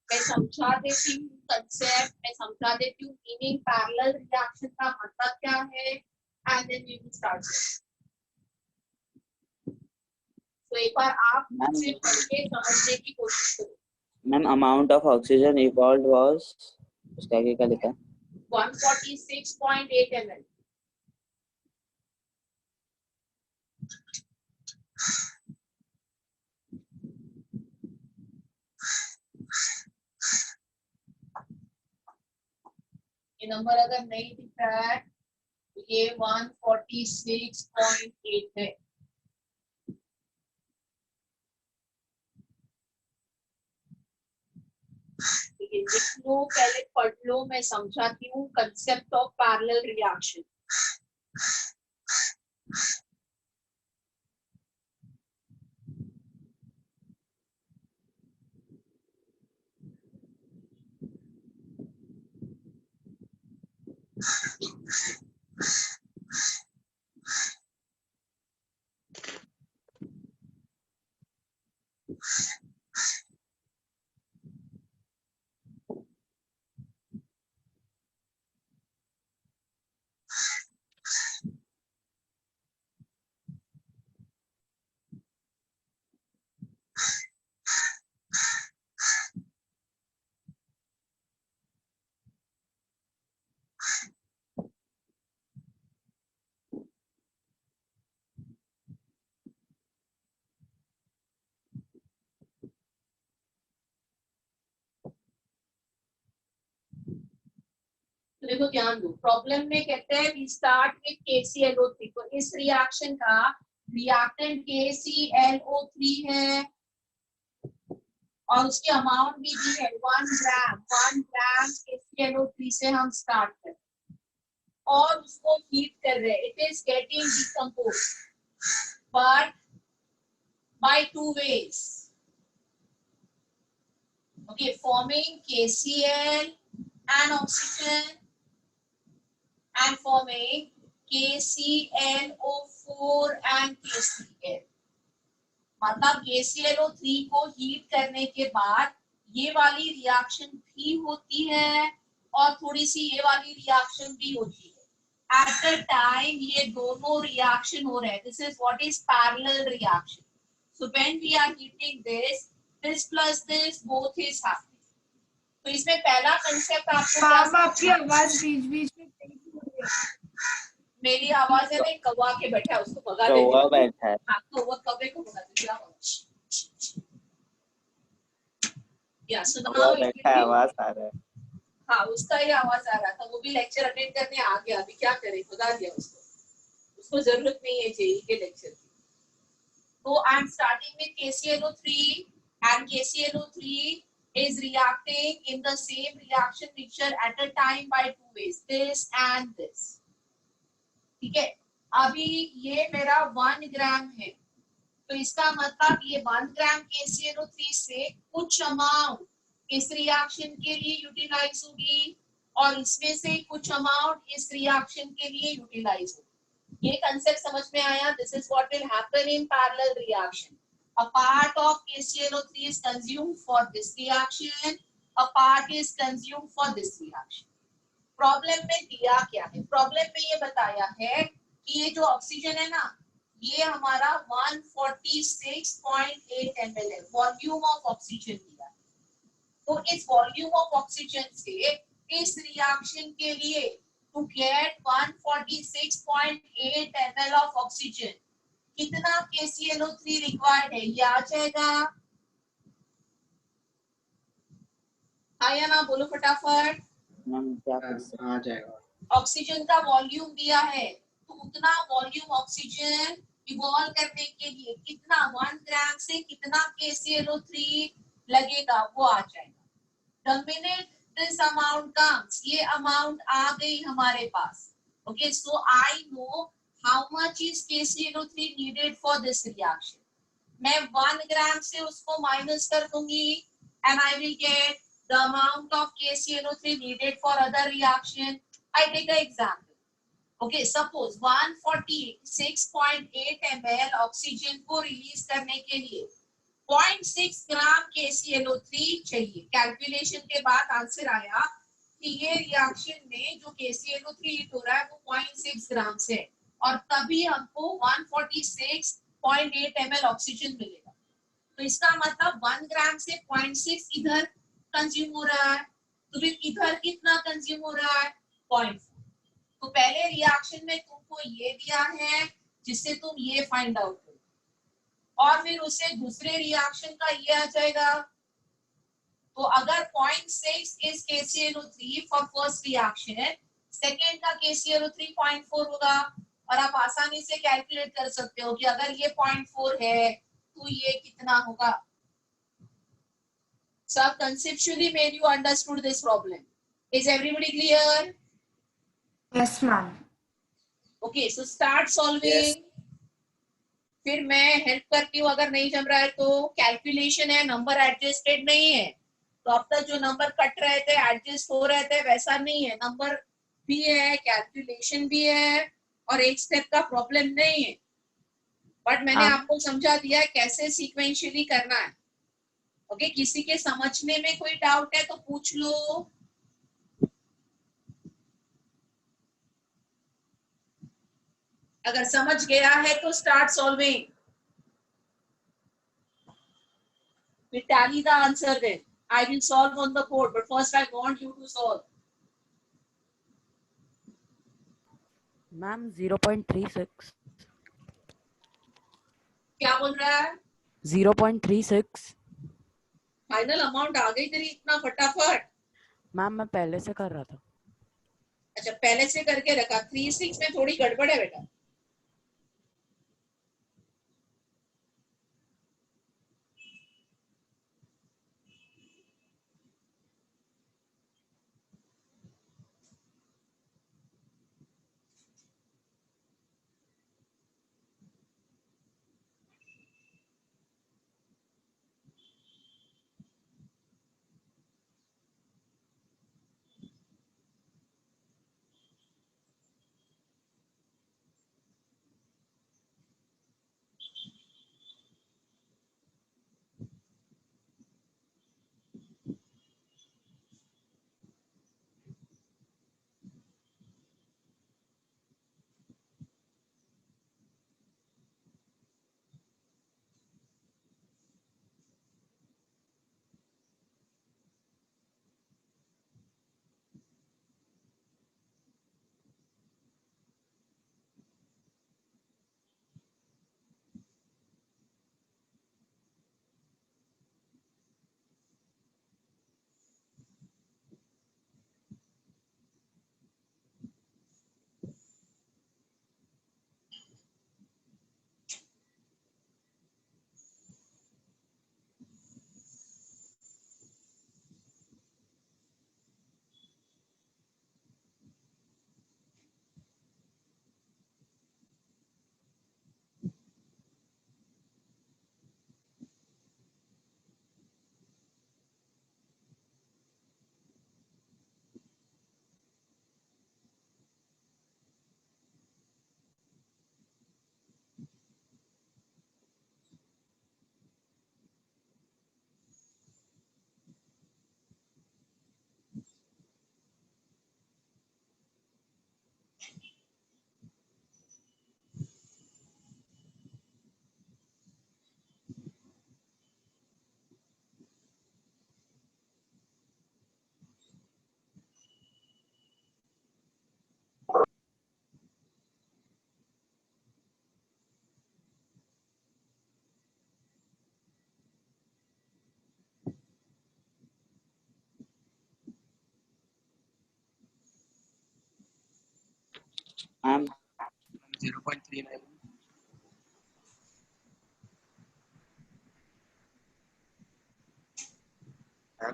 मैं समझा देती हूँ कंसेप्ट, मैं समझा देती हूँ मीनिंग, पैरेलल रिएक्शन का मतलब क्या है, and then we will start. तो एक बार आप मुझसे पढ़ के समझने की कोशिश करो। Ma'am amount of oxygen evolved was, उसका आगे क्या लिखा है? 146.8 ml। ये नंबर अगर नहीं दिख रहा है तो ये 146.8 है। लिख लो, पहले पढ़ लो, मैं समझाती हूँ कंसेप्ट ऑफ पैरेलल रिएक्शन। तो देखो ध्यान दो, प्रॉब्लम में कहते हैं वी स्टार्ट विद KClO3। तो इस रिएक्शन का रिएक्टेंट KClO3 है और उसकी अमाउंट भी दी है 1 ग्राम KClO3 से हम स्टार्ट करते हैं और उसको हीट कर रहे हैं। It is getting decompose but by 2 ways। Okay, forming KCl and oxygen and forming KClO4 and KCl। मतलब KClO3 को हीट करने के बाद ये वाली रिएक्शन भी होती है और थोड़ी सी ये वाली रिएक्शन भी होती है। एट द टाइम ये दोनों रिएक्शन हो रहे हैं। This is what is parallel reaction. So when we are heating this plus this both is happening. तो इसमें पहला कंसेप्ट आपको आपकी आवाज बीच बीच में मेरी आवाज है नहीं, कौवा के बैठा है, उसको भगा दे। कौवा बैठा है। हाँ, कौवा कौवे को भगा दे। या सुनो, कौवा बैठा है, आवाज आ रहा है। हाँ, उसका ही आवाज आ रहा था। वो भी लेक्चर अटेंड करने आ गया, अभी क्या करे, भगा दिया उसको। उसको जरूरत नहीं है जेई के लेक्चर की। तो I am starting with KClO3 and KClO3 is reacting in the same reaction mixture at a time by 2 ways, this and this। ठीक है, अभी ये मेरा 1 ग्राम है, तो इसका मतलब ये 1 ग्राम KClO3 से कुछ अमाउंट इस रिएक्शन के लिए यूटिलाइज होगी और इसमें से कुछ अमाउंट इस रिएक्शन के लिए यूटिलाइज होगी। ये कंसेप्ट समझ में आया? This is what will happen in parallel reaction. A part of KClO3 is consumed for this reaction, a part is consumed for this reaction। Problem में दिया क्या है? प्रॉब्लम में ये बताया है कि ये जो ऑक्सीजन है ना, ये हमारा 146.8 ml है, वॉल्यूम ऑफ ऑक्सीजन दिया है। तो इस वॉल्यूम ऑफ ऑक्सीजन से इस रिएक्शन के लिए to get 146.8 ml of oxygen कितना KClO3 रिक्वायर्ड है? ये आ जाएगा, आया ना? बोलो फटाफट। आ जाएगा। ऑक्सीजन का वॉल्यूम दिया है, तो उतना वॉल्यूम ऑक्सीजन इवॉल्व करने के लिए कितना, 1 ग्राम से कितना KClO3 लगेगा, वो आ जाएगा। The minute this amount comes, ये अमाउंट आ गई हमारे पास। Okay, so I know how much is KClO3 needed for this reaction। मैं 1 ग्राम से उसको माइनस कर दूंगी and I will get the amount of KClO3 needed for other reaction। I take an example। Okay, suppose 146.8 ml oxygen को release करने के लिए 0.6 ग्राम KClO3 चाहिए। कैलकुलेशन के बाद आंसर आया कि ये रिएक्शन में जो KClO3 हीट हो रहा है वो 0.6 ग्राम से है और तभी हमको 146.8 ml ऑक्सीजन मिलेगा। तो इसका मतलब 1 ग्राम से 0.6 इधर कंज्यूम हो रहा है, तो फिर इधर कितना कंज्यूम हो रहा है 0.4। तो पहले रिएक्शन में तुमको ये दिया है जिससे तुम ये फाइंड आउट करो और फिर उससे दूसरे रिएक्शन का ये आ जाएगा। तो अगर 0.6 is KClO3 for first reaction, second का KClO3 0.4 होगा और आप आसानी से कैलकुलेट कर सकते हो कि अगर ये 0.4 है तो ये कितना होगा। So I've conceptually made you understood this problem. Is everybody clear? Yes, ma'am. Okay, so start solving. Yes. फिर मैं हेल्प करती हूँ, अगर नहीं जम रहा है तो। कैलकुलेशन है, नंबर एडजस्टेड नहीं है। तो अब तक जो नंबर कट रहे थे, एडजस्ट हो रहे थे, वैसा नहीं है। नंबर भी है, कैलकुलेशन भी है और एक स्टेप का प्रॉब्लम नहीं है। बट मैंने आपको समझा दिया है कैसे सीक्वेंशियली करना है। ओके, किसी के समझने में कोई डाउट है तो पूछ लो। अगर समझ गया है तो start solving. We tally the answer then. I will solve on the board, but first I want you to solve. Ma'am 0.36 क्या बोल रहा है? 0.36 फाइनल अमाउंट आ गई तेरी इतना फटाफट? मैम मैं पहले से कर रहा था। अच्छा, पहले से करके रखा। 36 में थोड़ी गड़बड़ है बेटा। मैम 0.39. मैम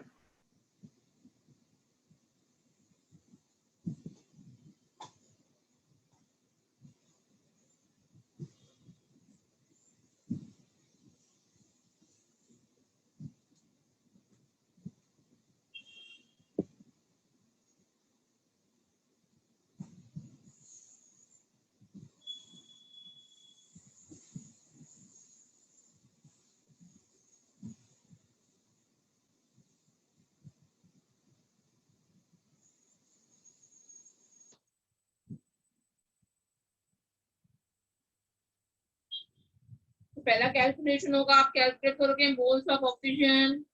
पहला कैलकुलेशन होगा, आप कैलकुलेट करोगे मोल्स ऑफ ऑक्सीजन,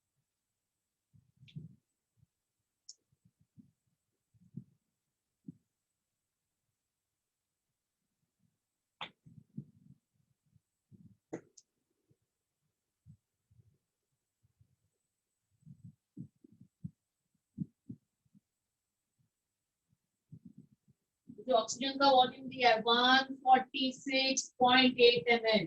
जो ऑक्सीजन का वॉल्यूम दिया है 146.8 ml,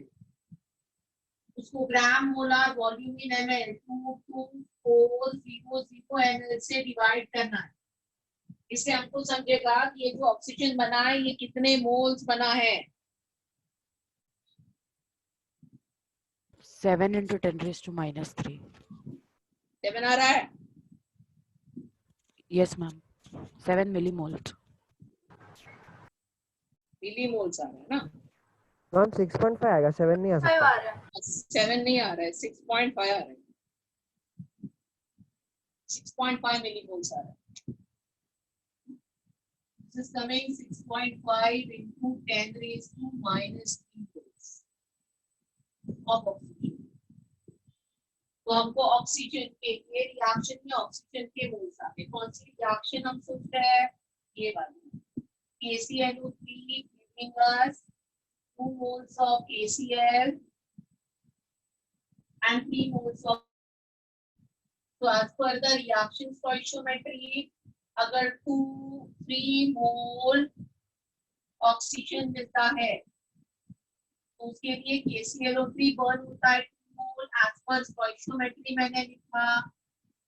उसको gram molar volume in ml 22400 ml से डिवाइड करना है। इससे हमको समझेगा कि ये जो ऑक्सीजन बना है ये कितने मोल्स बना है। 7 into 10 raised to minus 3. 7 आ रहा है, Yes, ma'am. 7 millimoles. मिलीमोल्स आ रहा है ना। मैम 6.5 आएगा, 7 नहीं आ सकता। 7 नहीं आ रहा है, 6.5 आ रहा है, 6.5 मिलीमोल्स आ रहा है। This is coming 6.5 into 10 raised to minus 3 moles of oxygen. तो हमको ऑक्सीजन के लिए रिएक्शन में ऑक्सीजन के मोल्स आते हैं। कौन सी रिएक्शन हम सोच रहे हैं, ये वाली KClO3 giving us 2 moles of KCl and 3 moles of, so as per the reaction stoichiometry, अगर 2-3 मोल ऑक्सीजन मिलता है तो उसके लिए KClO3 बर्न होता है 2 मोल as per stoichiometry मैंने लिखा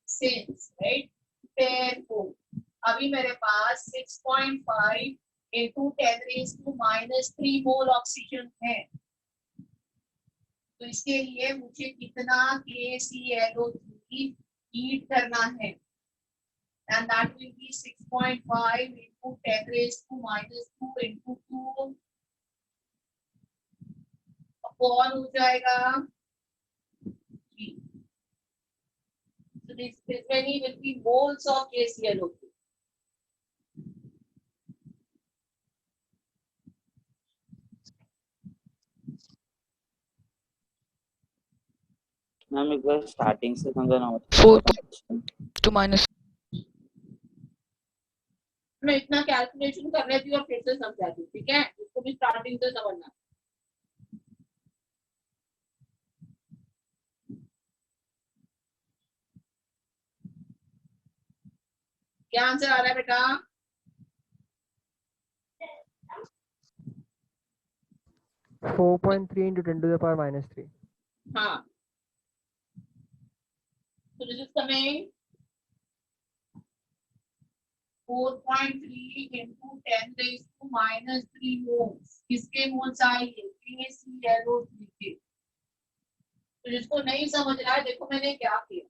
since, right? Therefore, अभी मेरे पास 6.5 into 10 raised to minus 3 mole oxygen है, तो इसके लिए मुझे कितना KClO3 हीट करना है, and that will be 6.5 into 10 raised to minus 2 into 2 upon हो जाएगा 3. So this many will be moles of KClO3. Ma'am एक बार स्टार्टिंग से समझाना होता 4 to minus. मैं इतना कैलकुलेशन कर लेती हूँ और फिर से समझाती हूँ, ठीक है? इसको भी स्टार्टिंग से समझना। क्या आंसर आ रहा है बेटा? है 4.3 into 10 to the power minus 3. हाँ, so this is coming 4.3 into 10 raised to minus 3 moles. किसके मोल्स आएंगे? KClO3 के। तो जिसको नहीं समझ रहा है, देखो मैंने क्या किया,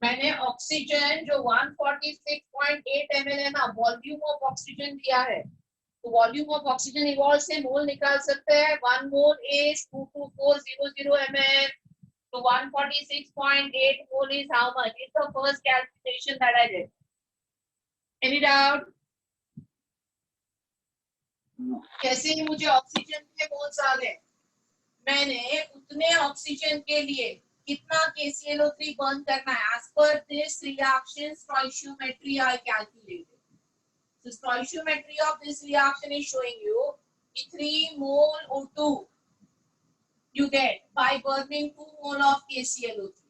मैंने ऑक्सीजन जो 146.8 ml है ना, वॉल्यूम ऑफ ऑक्सीजन दिया है, तो वॉल्यूम ऑफ ऑक्सीजन इवॉल्व से मोल निकाल सकते हैं। 1 mole is 22400 ml, so 146.8 mole is how much? It's the first calculation that I did. Any doubt? कैसे ही मुझे ऑक्सीजन के मोल्स आ गए, मैंने उतने ऑक्सीजन के लिए कितना KClO3 बर्न करना है, as per this reaction stoichiometry I calculated. The stoichiometry of this reaction is showing you 3 mole O2 you get by burning 2 mole of KClO3.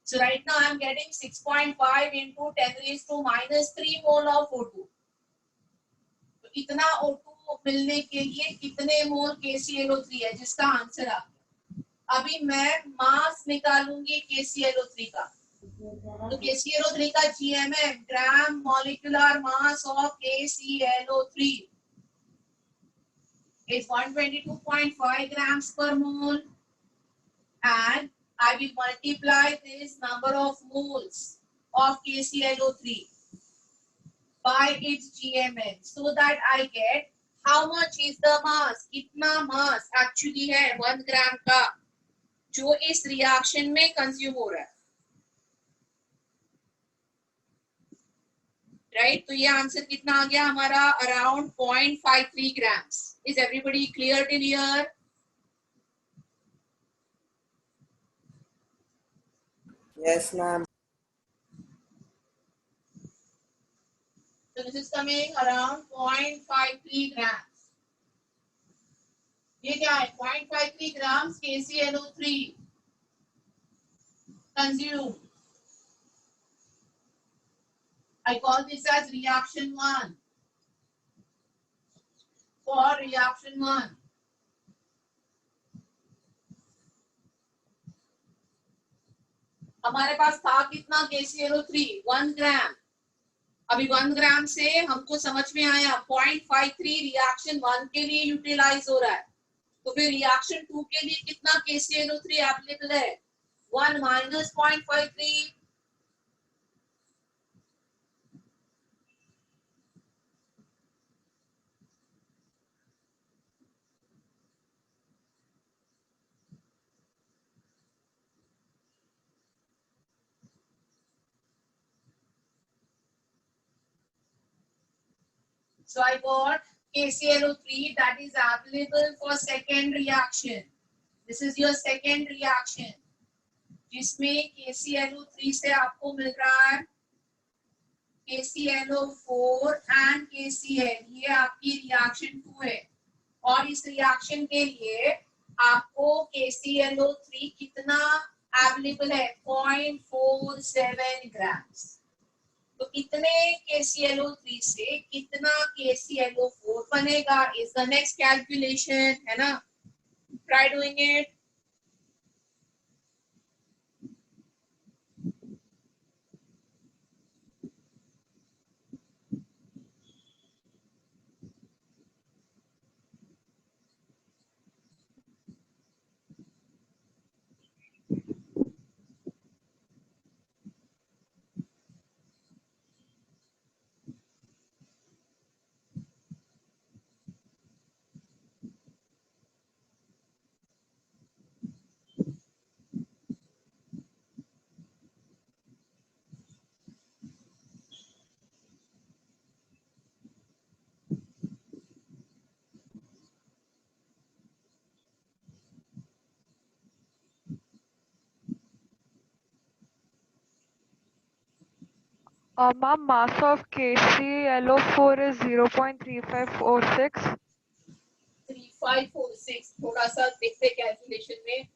So right now I am getting 6.5 into 10 raised to minus 3 mole of O2. तो इतना O2 मिलने के लिए कितने मोल KClO3 है, जिसका answer आ गया। अभी मैं मास निकालूंगी KClO3 का, तो KClO3 का GMM gram molecular mass of KClO3 is 122.5 grams per mole, and I will multiply this number of moles of KClO3 by its GMM so that I get how much is the mass, कितना मास actually है 1 ग्राम का जो इस reaction में consume हो रहा है, right? तो ये आंसर कितना आ गया हमारा, around 0.53 grams. Is everybody clear till here? Yes, ma'am. So this is coming around 0.53 grams. ये क्या है? 0.53 grams KClO3 consumed. I call this as reaction 1. For reaction 1. हमारे पास था कितना KClO3? 1 ग्राम. अभी 1 ग्राम से हमको समझ में आया 0.53 रिएक्शन 1 के लिए यूटिलाइज हो रहा है. तो फिर रिएक्शन 2 के लिए कितना KClO3 अवेलेबल है? 1 minus 0.53. So I got KClO3 that is available for second reaction. This is your second reaction, जिसमें KClO3 से आपको मिल रहा है KClO4 and KCl. ये आपकी रिएक्शन 2 है. और इस रिएक्शन के लिए आपको KClO3 कितना अवेलेबल है? 0.47 ग्राम्स. तो कितने KClO3 से कितना KClO4 बनेगा is the next calculation, है ना? Try doing it. Ma'am, mass of KClO4 is 0.3546. 3546. थोड़ा सा देखते कैलकुलेशन में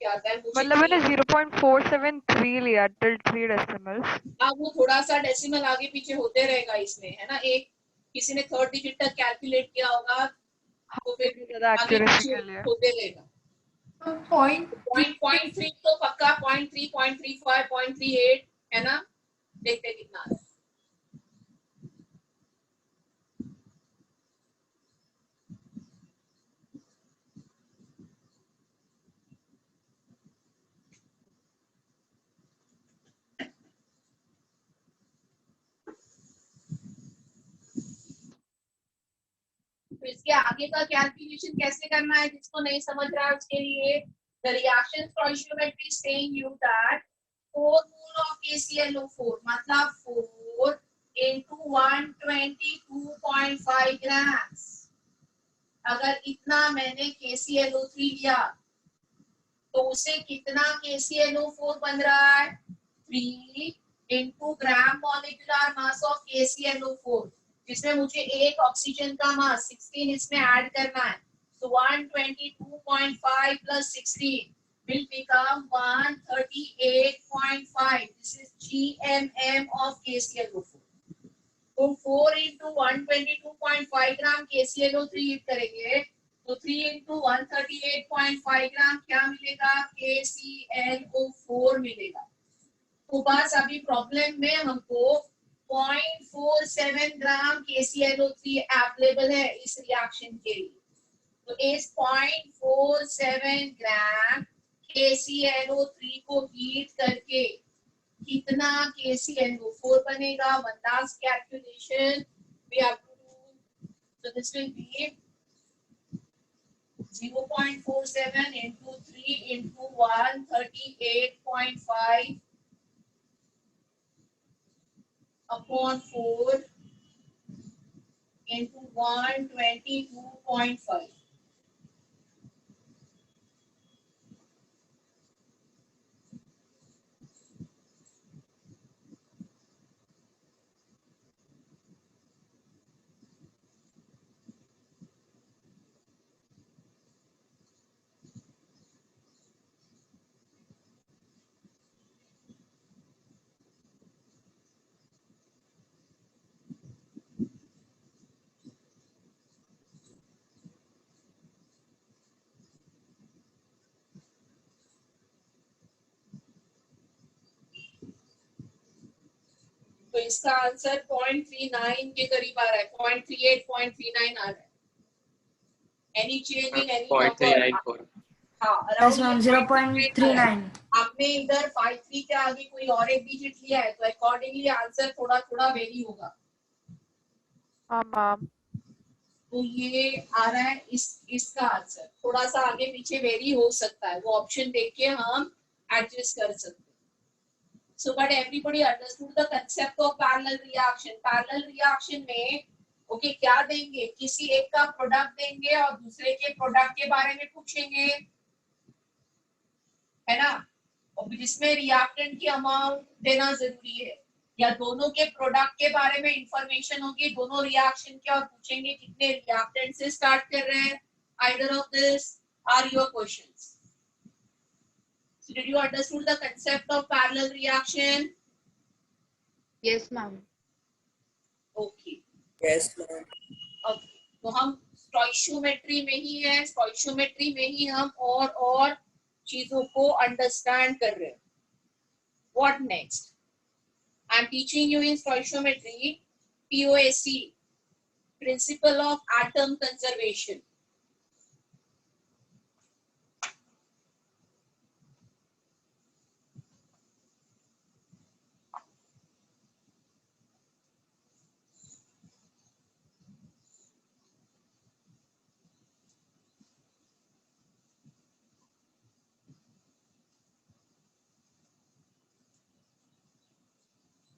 क्या आता है. मतलब मैंने 0.473 लिया till 3 decimals. हाँ, वो थोड़ा सा डेसिमल आगे पीछे होते रहेगा इसमें, है ना? एक किसी ने थर्ड डिजिट तक कैलकुलेट किया होगा तो फिर आगे पीछे होते रहेगा. 0.3 तो पक्का 0.3, 0.35, 0.38 है ना? देखते कितना आता है. तो इसके आगे का कैलकुलेशन कैसे करना है जिसको नहीं समझ रहा है उसके लिए the reaction stoichiometry is saying you that 4 mole of KClO4 मतलब 4 into 122.5 grams. अगर इतना मैंने KClO3 लिया तो उसे कितना KClO4 बन रहा है? 3 into gram molecular mass of KClO4, जिसमें मुझे एक ऑक्सीजन का मास 16 इसमें ऐड करना है. So 122.5 plus 16 will become 138.5. This is GMM of KClO4. तो 4 into 122.5 ग्राम KClO3 यूज करेंगे तो 3 into 138.5 ग्राम क्या मिलेगा? KClO4 मिलेगा. तो बस अभी प्रॉब्लम में हमको 0.47 ग्राम KClO3 अवेलेबल है इस रिएक्शन के लिए. तो इस 0.47 ग्राम KClO3 को हीट करके कितना KClO4 बनेगा? One last calculation we have to do. So this will be 0.47 into 3 into 138.5 upon 4 into 122.5. इसका आंसर 0.39 के करीब आ रहा है, 0.38, 0.39 आ रहा है. Any change in any number? 0.394. हाँ, Yes, around ma'am. ये 0.39. आपने इधर 53 के आगे कोई और एक डिजिट लिया है, तो अकॉर्डिंगली आंसर थोड़ा थोड़ा वेरी होगा. हाँ मैम. तो ये आ रहा है इसका आंसर थोड़ा सा आगे पीछे वेरी हो सकता है, वो ऑप्शन देख के हम एडजस्ट कर सकते हैं. So but everybody understood the concept of parallel reaction. Parallel reaction में ओके क्या देंगे, किसी एक का प्रोडक्ट देंगे और दूसरे के प्रोडक्ट के बारे में पूछेंगे, है ना, और जिसमें रिएक्टेंट की अमाउंट देना जरूरी है, या दोनों के प्रोडक्ट के बारे में इंफॉर्मेशन होगी, दोनों रिएक्शन के, और पूछेंगे कितने रिएक्टेंट से स्टार्ट कर रहे हैं. Either of this are your questions. So did you understood the concept of parallel reaction? Yes, ma'am. Okay. Yes, ma'am. Okay. तो हम स्टोइशियोमेट्री में ही है, स्टोइशियोमेट्री में ही हम और चीजों को अंडरस्टैंड कर रहे हैं. What next? I'm teaching you in stoichiometry POAC, principle of atom conservation.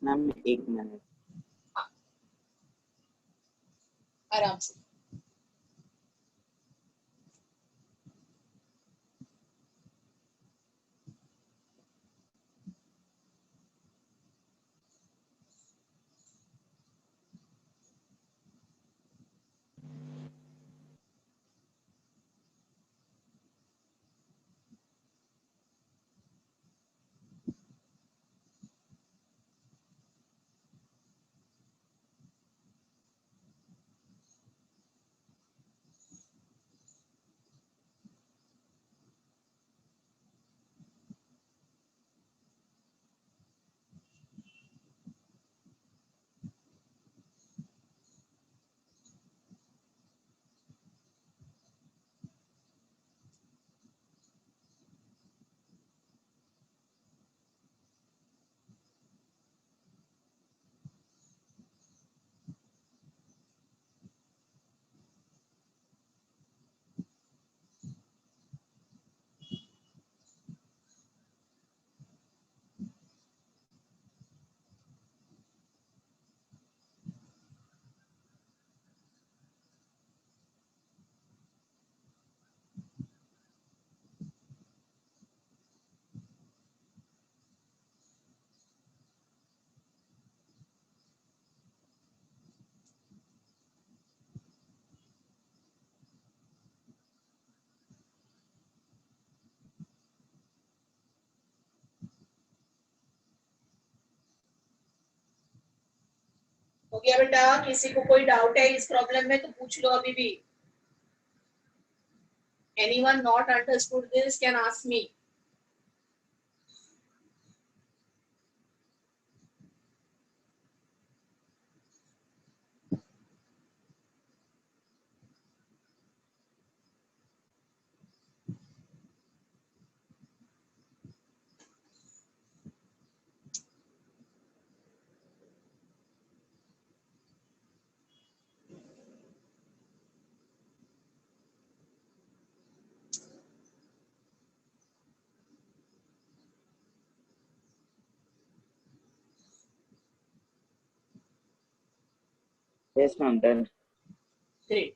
Ma'am 1 minute. आराम से. हो गया बेटा? किसी को कोई डाउट है इस प्रॉब्लम में तो पूछ लो अभी भी. Anyone not understood this can ask me. Yes, ma'am. Done. Great.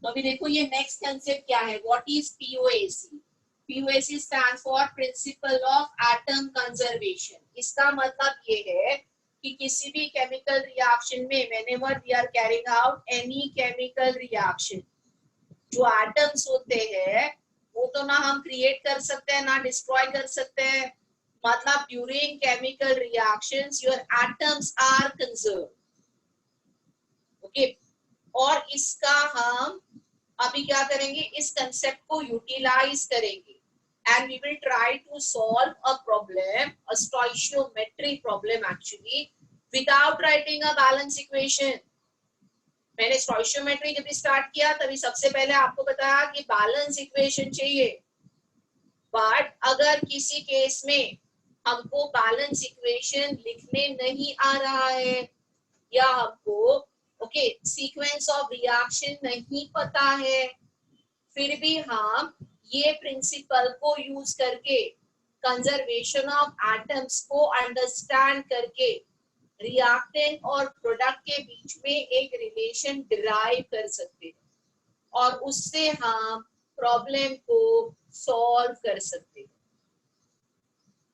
तो अभी देखो ये नेक्स्ट कंसेप्ट क्या है. What is POAC? POAC stands for principle of atom conservation. इसका मतलब ये है कि किसी भी केमिकल रिएक्शन में whenever we are carrying out any chemical reaction, जो एटम्स होते हैं वो तो ना हम क्रिएट कर सकते हैं ना डिस्ट्रॉय कर सकते हैं. मतलब during chemical reactions your atoms are conserved. Okay. और इसका हम अभी क्या करेंगे, इस कंसेप्ट को यूटिलाइज करेंगे and we will try to solve a problem, a stoichiometry problem actually, without writing a balance equation. मैंने स्टोइशियोमेट्री जब स्टार्ट किया तभी सबसे पहले आपको बताया कि बैलेंस इक्वेशन चाहिए, बट अगर किसी केस में हमको बैलेंस इक्वेशन लिखने नहीं आ रहा है या हमको सीक्वेंस ऑफ रिएक्शन नहीं पता है, फिर भी हम ये प्रिंसिपल को यूज करके कंजर्वेशन ऑफ एटम्स को अंडरस्टैंड करके रिएक्टेंट और प्रोडक्ट के बीच में एक रिलेशन डिराइव कर सकते हैं और उससे हम प्रॉब्लम को सॉल्व कर सकते हैं.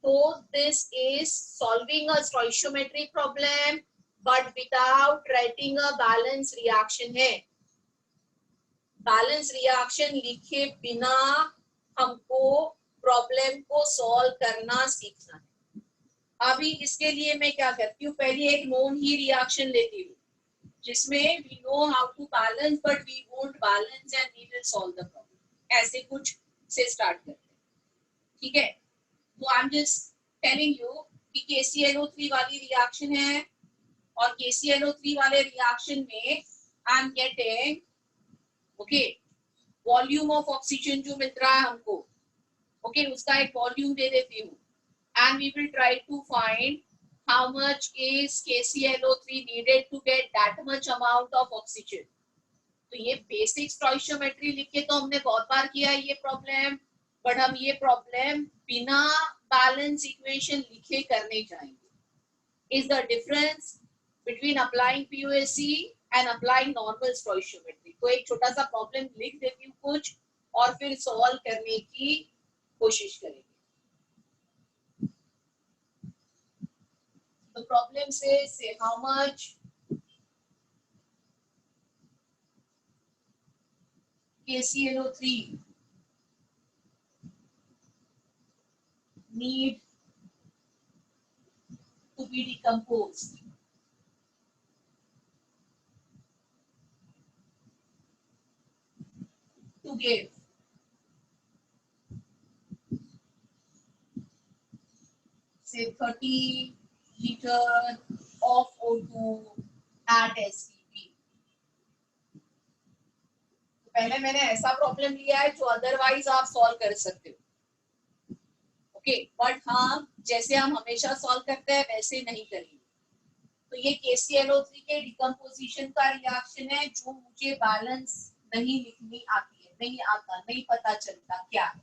तो this is solving a स्टोइशियोमेट्रिक problem but without writing a balance reaction है. बैलेंस रिएक्शन लिखे बिना हमको प्रॉब्लम को सॉल्व करना सीखना है. अभी इसके लिए मैं क्या करती हूँ, पहले एक नोन ही रिएक्शन लेती हूँ जिसमें we know how to balance but we won't balance and we will solve the problem. ऐसे कुछ से स्टार्ट करते हैं, ठीक है. तो I am just telling you कि KClO3 वाली रिएक्शन है और KClO3 वाले रिएक्शन में I am getting volume of oxygen जो मिल रहा है हमको, उसका एक वॉल्यूम दे देती हूँ and we will try to find how much is KClO3 needed to get that much amount of oxygen. तो ये बेसिक स्टोइशियोमेट्री लिख के तो हमने बहुत बार किया है ये प्रॉब्लम, बट हम ये प्रॉब्लम बिना बैलेंस इक्वेशन लिखे करने जाएंगे. Is the difference between applying POSC and applying normal stoichiometry. तो एक छोटा सा प्रॉब्लम लिख देती हूँ कुछ और फिर सॉल्व करने की कोशिश करेंगे. The problem says, say how much KClO3 need to be decomposed. To give say 30 liter of O2 at SVP. तो पहले मैंने ऐसा प्रॉब्लम लिया है जो अदरवाइज आप सॉल्व कर सकते हो, बट हम जैसे हम हमेशा सॉल्व करते हैं वैसे नहीं करेंगे. तो ये KClO3 के डिकम्पोजिशन का रिएक्शन है जो मुझे बैलेंस नहीं लिखनी आती है, नहीं पता चलता क्या है.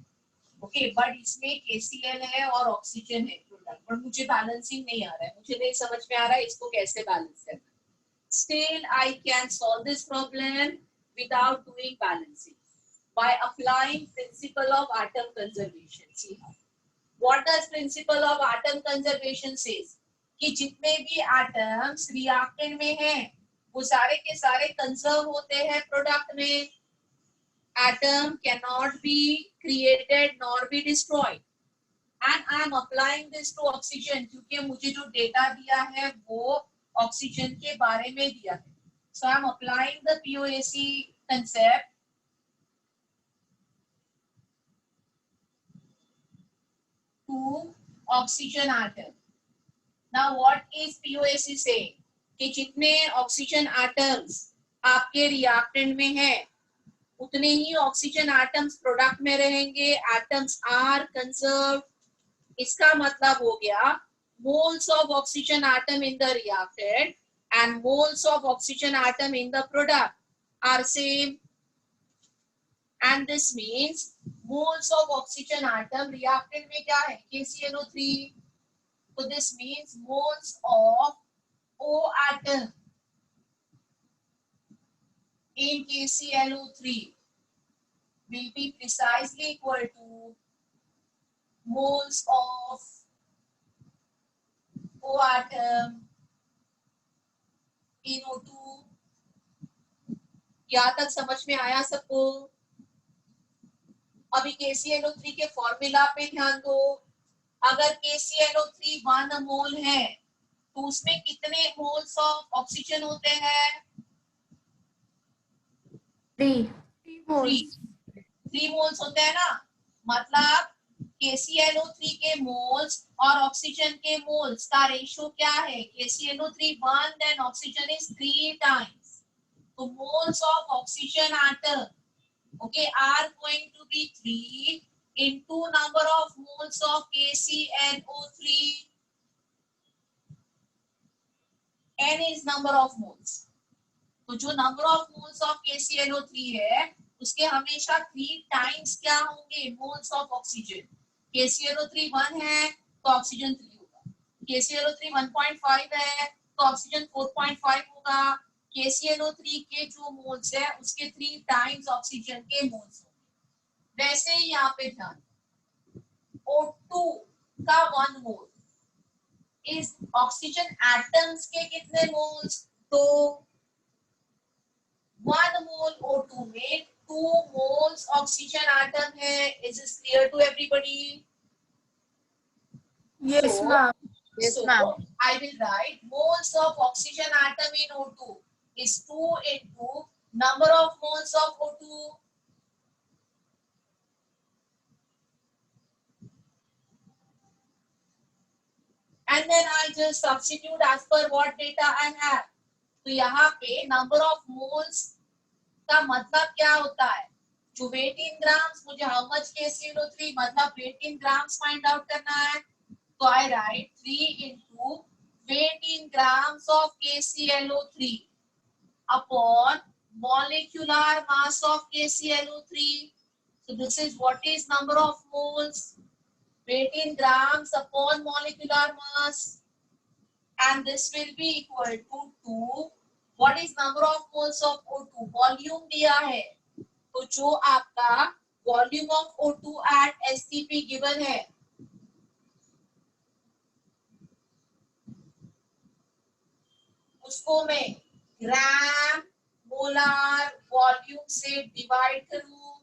बट इसमें KCl है और ऑक्सीजन है प्रोडक्ट, पर मुझे बैलेंसिंग नहीं आ रहा है, मुझे नहीं समझ में आ रहा है इसको कैसे बैलेंस करना. Still I can solve this problem without doing balancing by applying principle of atom conservation. See how. What does principle of atom conservation says? कि जितने भी एटम्स रिएक्टेंट में हैं वो सारे के सारे कंजर्व होते हैं प्रोडक्ट में. Atom cannot be created nor be destroyed. And I am applying this to oxygen क्योंकि मुझे जो डेटा दिया है वो ऑक्सीजन के बारे में दिया है. So I am applying the POSC concept to oxygen atom. Now what is POSC saying? कि जितने ऑक्सीजन एटम्स आपके रिएक्टेंट में हैं उतने ही ऑक्सीजन एटम्स प्रोडक्ट में रहेंगे. Atoms are conserve. इसका मतलब हो गया moles of oxygen atom in the reactant and moles of oxygen atom in the product are same, and this means moles of oxygen atom reactant में क्या है KClO3. So this means moles of O atom in KClO3 will be precisely equal to moles of O atom in O2. यहाँ तक समझ में आया सबको? अभी KClO3 के फॉर्मूला पे ध्यान दो. अगर KClO3 1 मोल है तो उसमें कितने मोल्स ऑफ ऑक्सीजन होते हैं? 3 moles. 3 मोल्स होते हैं ना. मतलब KCNO3 के मोल्स और ऑक्सीजन के मोल्स का रेशियो क्या है? KCNO3 1 then oxygen is 3 times. So moles of oxygen atom, okay, are going to be 3 into number of moles of KCNO3. N is number of moles. तो जो number of moles of KCNO3 है उसके हमेशा 3 times क्या होंगे? Moles of oxygen. KCNO3 1 है तो oxygen 3 होगा. KCNO3 1.5 है तो ऑक्सीजन 4.5 होगा. KCNO3 के जो मोल्स है उसके 3 टाइम्स ऑक्सीजन के मोल्स होंगे. वैसे ही यहाँ पे ध्यान, O2 का 1 मोल इस ऑक्सीजन एटम्स के कितने मोल्स? तो 1 mole O2 में 2 moles oxygen atom है. Is this clear to everybody? Yes, ma'am. Yes, So ma'am. I will write moles of oxygen atom in O2 is 2 into number of moles of O2. And then I just substitute as per what data I have. तो यहाँ पे number of moles का मतलब क्या होता है? जो weight in grams, मुझे हाउ मच KCNO3 मतलब weight in grams find out करना है. तो I write 3 into weight in grams of KCNO3 upon molecular mass of KCNO3. So this is what is number of moles, weight in grams upon molecular mass. And this will be equal to 2. What is number of moles of O2? Volume दिया है. तो जो आपका volume of O2 at STP given है, उसको मैं ग्राम molar volume से divide करूं.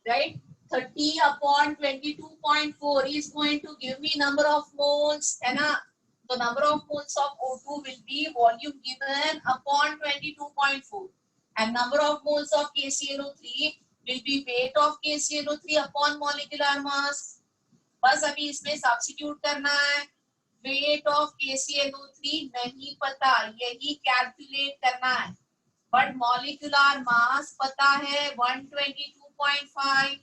Right? 30 upon 22.4 is going to give me number of moles, है ना? The number of moles of O2 will be volume given upon 22.4, and number of moles of KCNO3 will be weight of KCNO3 upon molecular mass. बस अभी इसमें substitute करना है. Weight of KCNO3 नहीं पता, यही कैलकुलेट करना है. बट मॉलिक्यूलर मास पता है 122.5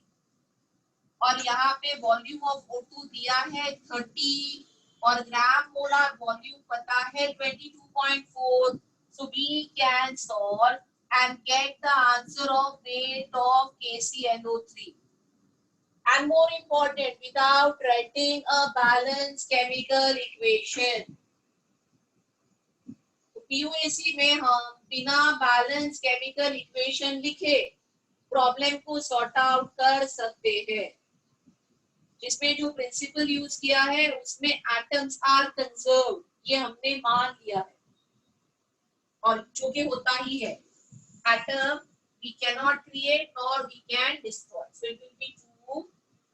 और यहाँ पे वॉल्यूम ऑफ O2 दिया है 30 और ग्राम मोलर वॉल्यूम पता है 22.4. So we can solve and get the answer of weight of KCNO3. And more important, without writing a balanced chemical equation. PUAC में हम बिना बैलेंस केमिकल इक्वेशन लिखे प्रॉब्लम को सॉर्ट आउट कर सकते हैं. जिसमें जो प्रिंसिपल यूज किया है उसमें एटम्स आर कंजर्व्ड, ये हमने मान लिया है और जो कि होता ही है. Atom we cannot create nor we can destroy. So it will be 2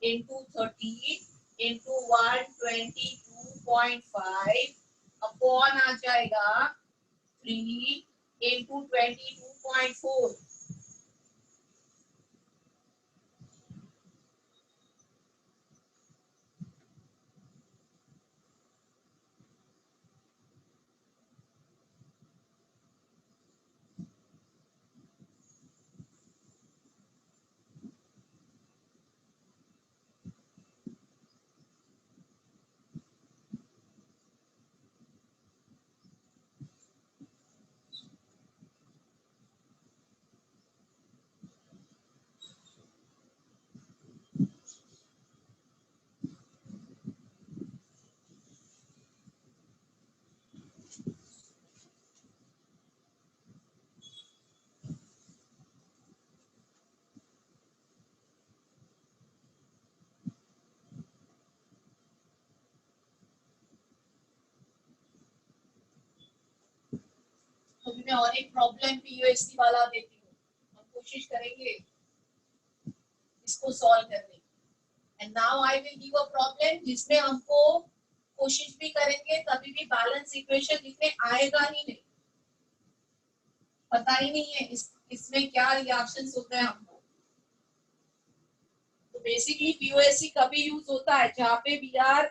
into 30 into 122.5 upon आ जाएगा 3 into 22.4. तो मैं और एक प्रॉब्लम PUAC वाला देती हूँ, हम कोशिश करेंगे इसको सॉल्व करने की. And now I will give a problem जिसमें हमको कोशिश भी करेंगे कभी भी बैलेंस इक्वेशन लिखने आएगा ही नहीं. पता ही नहीं है इसमें क्या रिएक्शंस होते हैं हमको। तो बेसिकली पीओएससी कभी यूज होता है जहाँ पे वी आर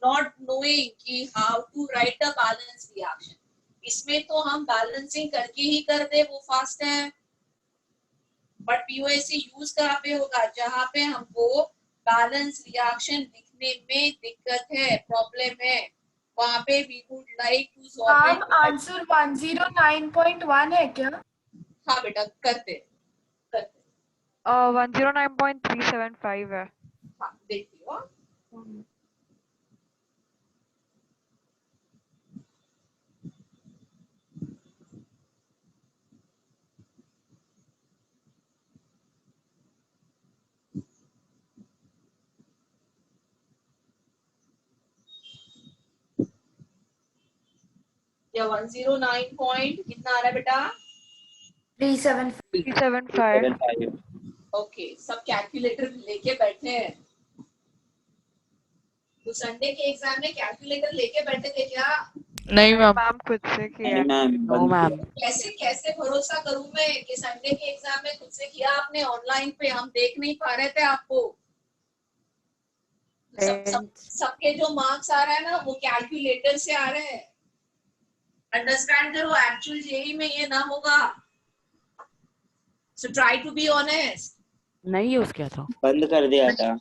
नॉट नोइंग कि how to write a balance reaction. इसमें तो हम बैलेंसिंग करके ही कर दे वो फास्ट है। बट पीओएससी यूज कहाँ पे होगा, जहाँ पे हमको बैलेंस रिएक्शन लिखने में दिक्कत है, प्रॉब्लम है, वहाँ पे we would like to solve ma'am इट। आंसर 109.1 है क्या? हाँ बेटा करते करते 109.375 है। हाँ देखती हो। या 109 पॉइंट कितना आ रहा है बेटा? 375. 375 7.5 ओके, सब कैलकुलेटर लेके बैठे हैं। तो संडे के एग्जाम में कैलकुलेटर लेके बैठे थे क्या? नहीं मैम। मैम खुद से किया नहीं मैम नो बंद मैम। कैसे कैसे भरोसा करूं मैं कि संडे के एग्जाम में खुद से किया आपने? ऑनलाइन पे हम देख नहीं पा रहे थे आपको। सबके जो मार्क्स आ रहा है ना वो कैलकुलेटर से आ रहे हैं। अंडरस्टैंड करो, एक्चुअल जेई में ये ना होगा। So try to be honest. नहीं यूज किया था। बंद कर दिया था।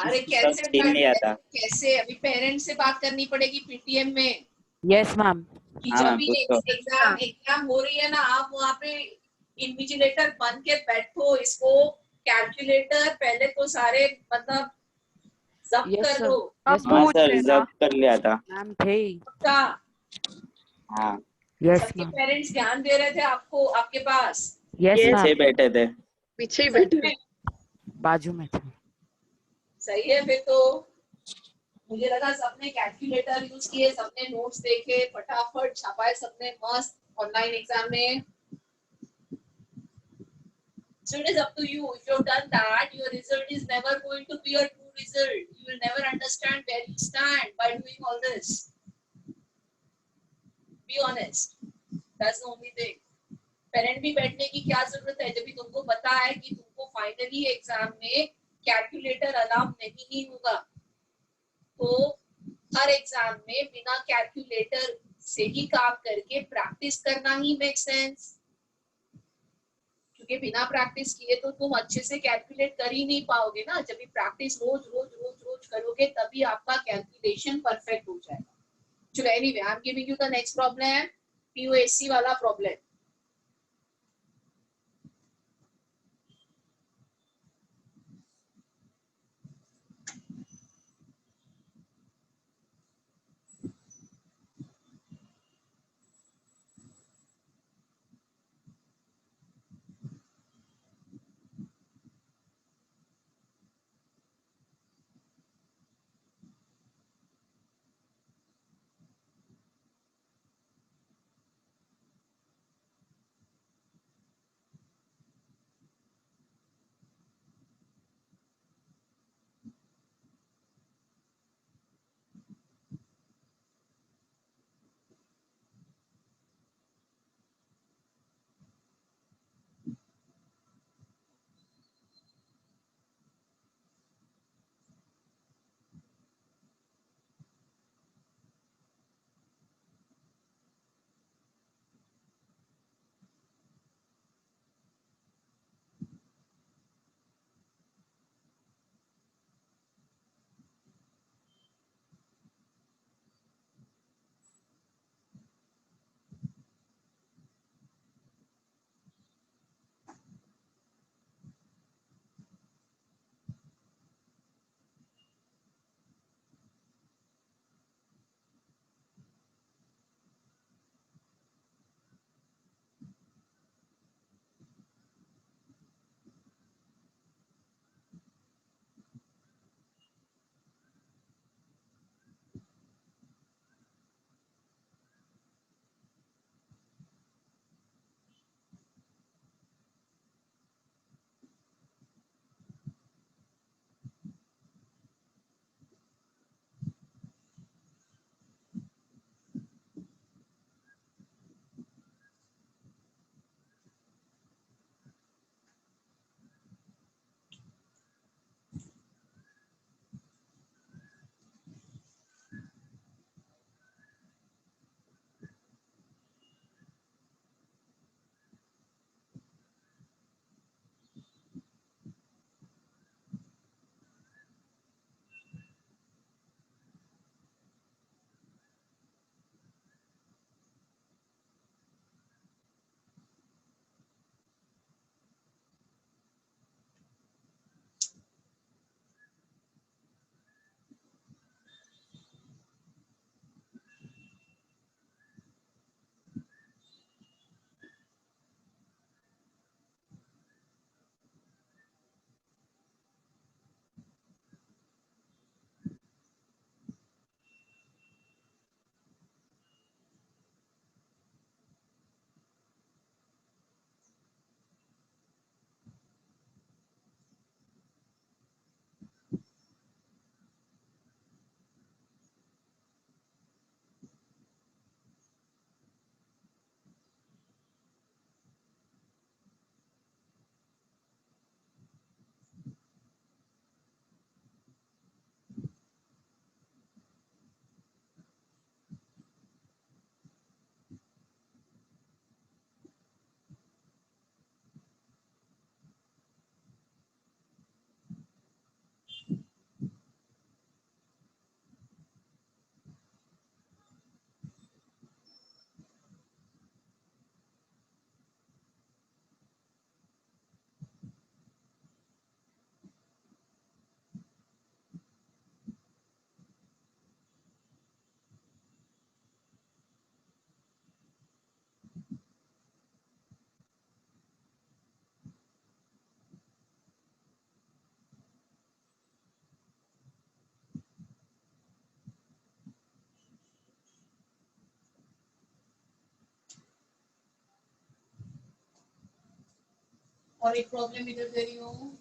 अरे सब कैसे सीन नहीं आता। कैसे अभी पेरेंट्स से बात करनी पड़ेगी पीटीएम में यस मैम। कि हाँ जब मैम भी पूछो। एग्जाम हो रही है ना, आप वहाँ पे इन्विजिलेटर बन के बैठो, इसको कैलकुलेटर पहले तो सारे मतलब जब्त यस कर सर। लो यस अब हाँ मैम। पूछ सर लेना। जब्त कर लिया था। मैम थे। सबका। हाँ यस सबके मैम। पेरेंट्स ध्यान दे रहे थे आपको, आपके पास। यस पीछे मैम। बैठे थे। पीछे ही बैठे। बाजू में थे। सही है फिर तो। मुझे लगा सबने कैलकुलेटर यूज किए, सबने नोट्स देखे, फटाफट छपाए सबने मस्त ऑनलाइन एग्जाम में। So it is up to you. If you've done that, your result is never going to be a true result. You will never understand where you stand by doing all this. Be honest. That's the only thing. Parent भी बैठने की क्या जरूरत है जब भी तुमको पता है कि तुमको फाइनली एग्जाम में कैलकुलेटर अलाउ नहीं ही होगा। तो हर एग्जाम में बिना कैलकुलेटर से ही काम करके प्रैक्टिस करना ही मेक सेंस। क्योंकि बिना प्रैक्टिस किए तो तुम अच्छे से कैलकुलेट कर ही नहीं पाओगे ना। जब भी प्रैक्टिस रोज रोज रोज रोज करोगे तभी आपका कैलकुलेशन परफेक्ट हो जाएगा। चलो anyway, I am giving you the next problem, POSC वाला प्रॉब्लम। और एक प्रॉब्लम इधर दे रही हूँ.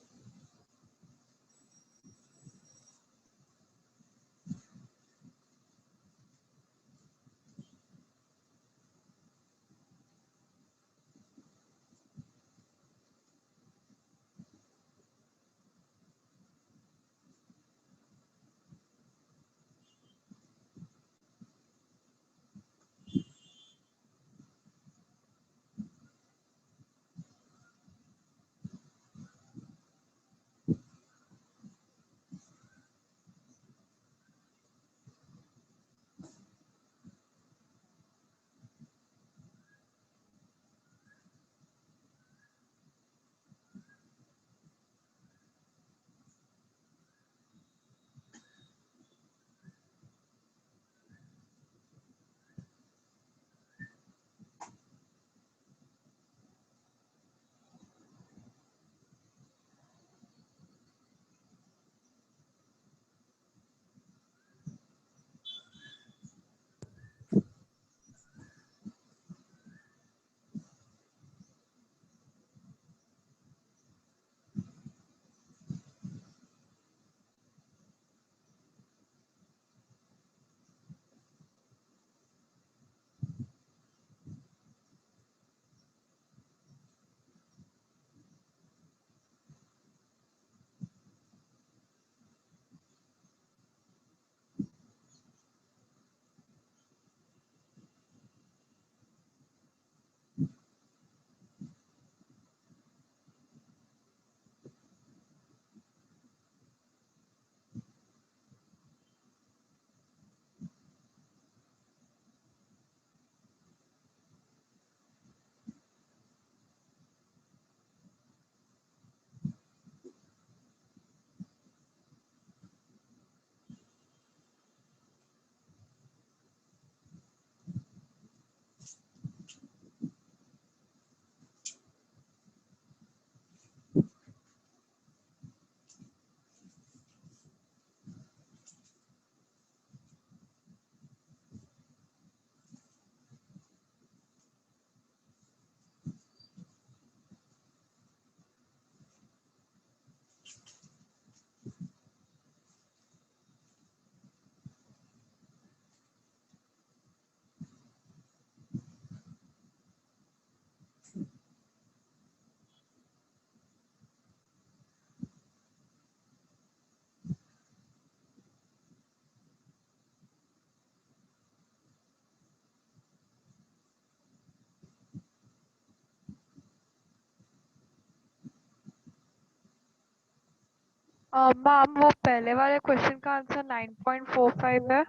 मैम वो पहले वाले क्वेश्चन का आंसर 9.45 है.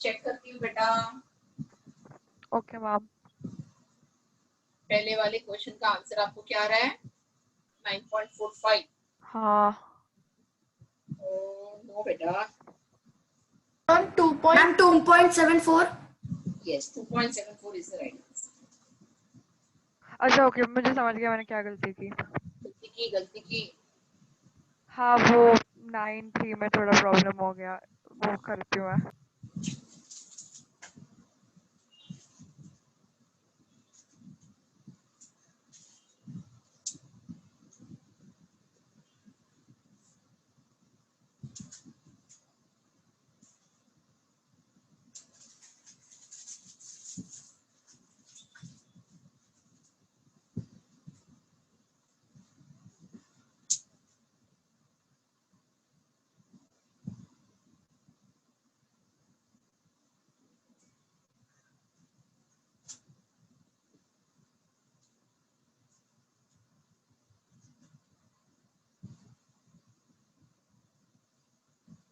चेक करती हूँ बेटा. Okay ma'am. पहले वाले क्वेश्चन का आंसर आपको क्या आ रहा है? 9.45. हाँ. नो बेटा. Ma'am, 2.74. Yes, 2.74 is the right answer. अच्छा ओके, मुझे समझ गया मैंने क्या गलती की. गलती की. हाँ वो 9.3 में थोड़ा प्रॉब्लम हो गया, वो करती हूँ मैं.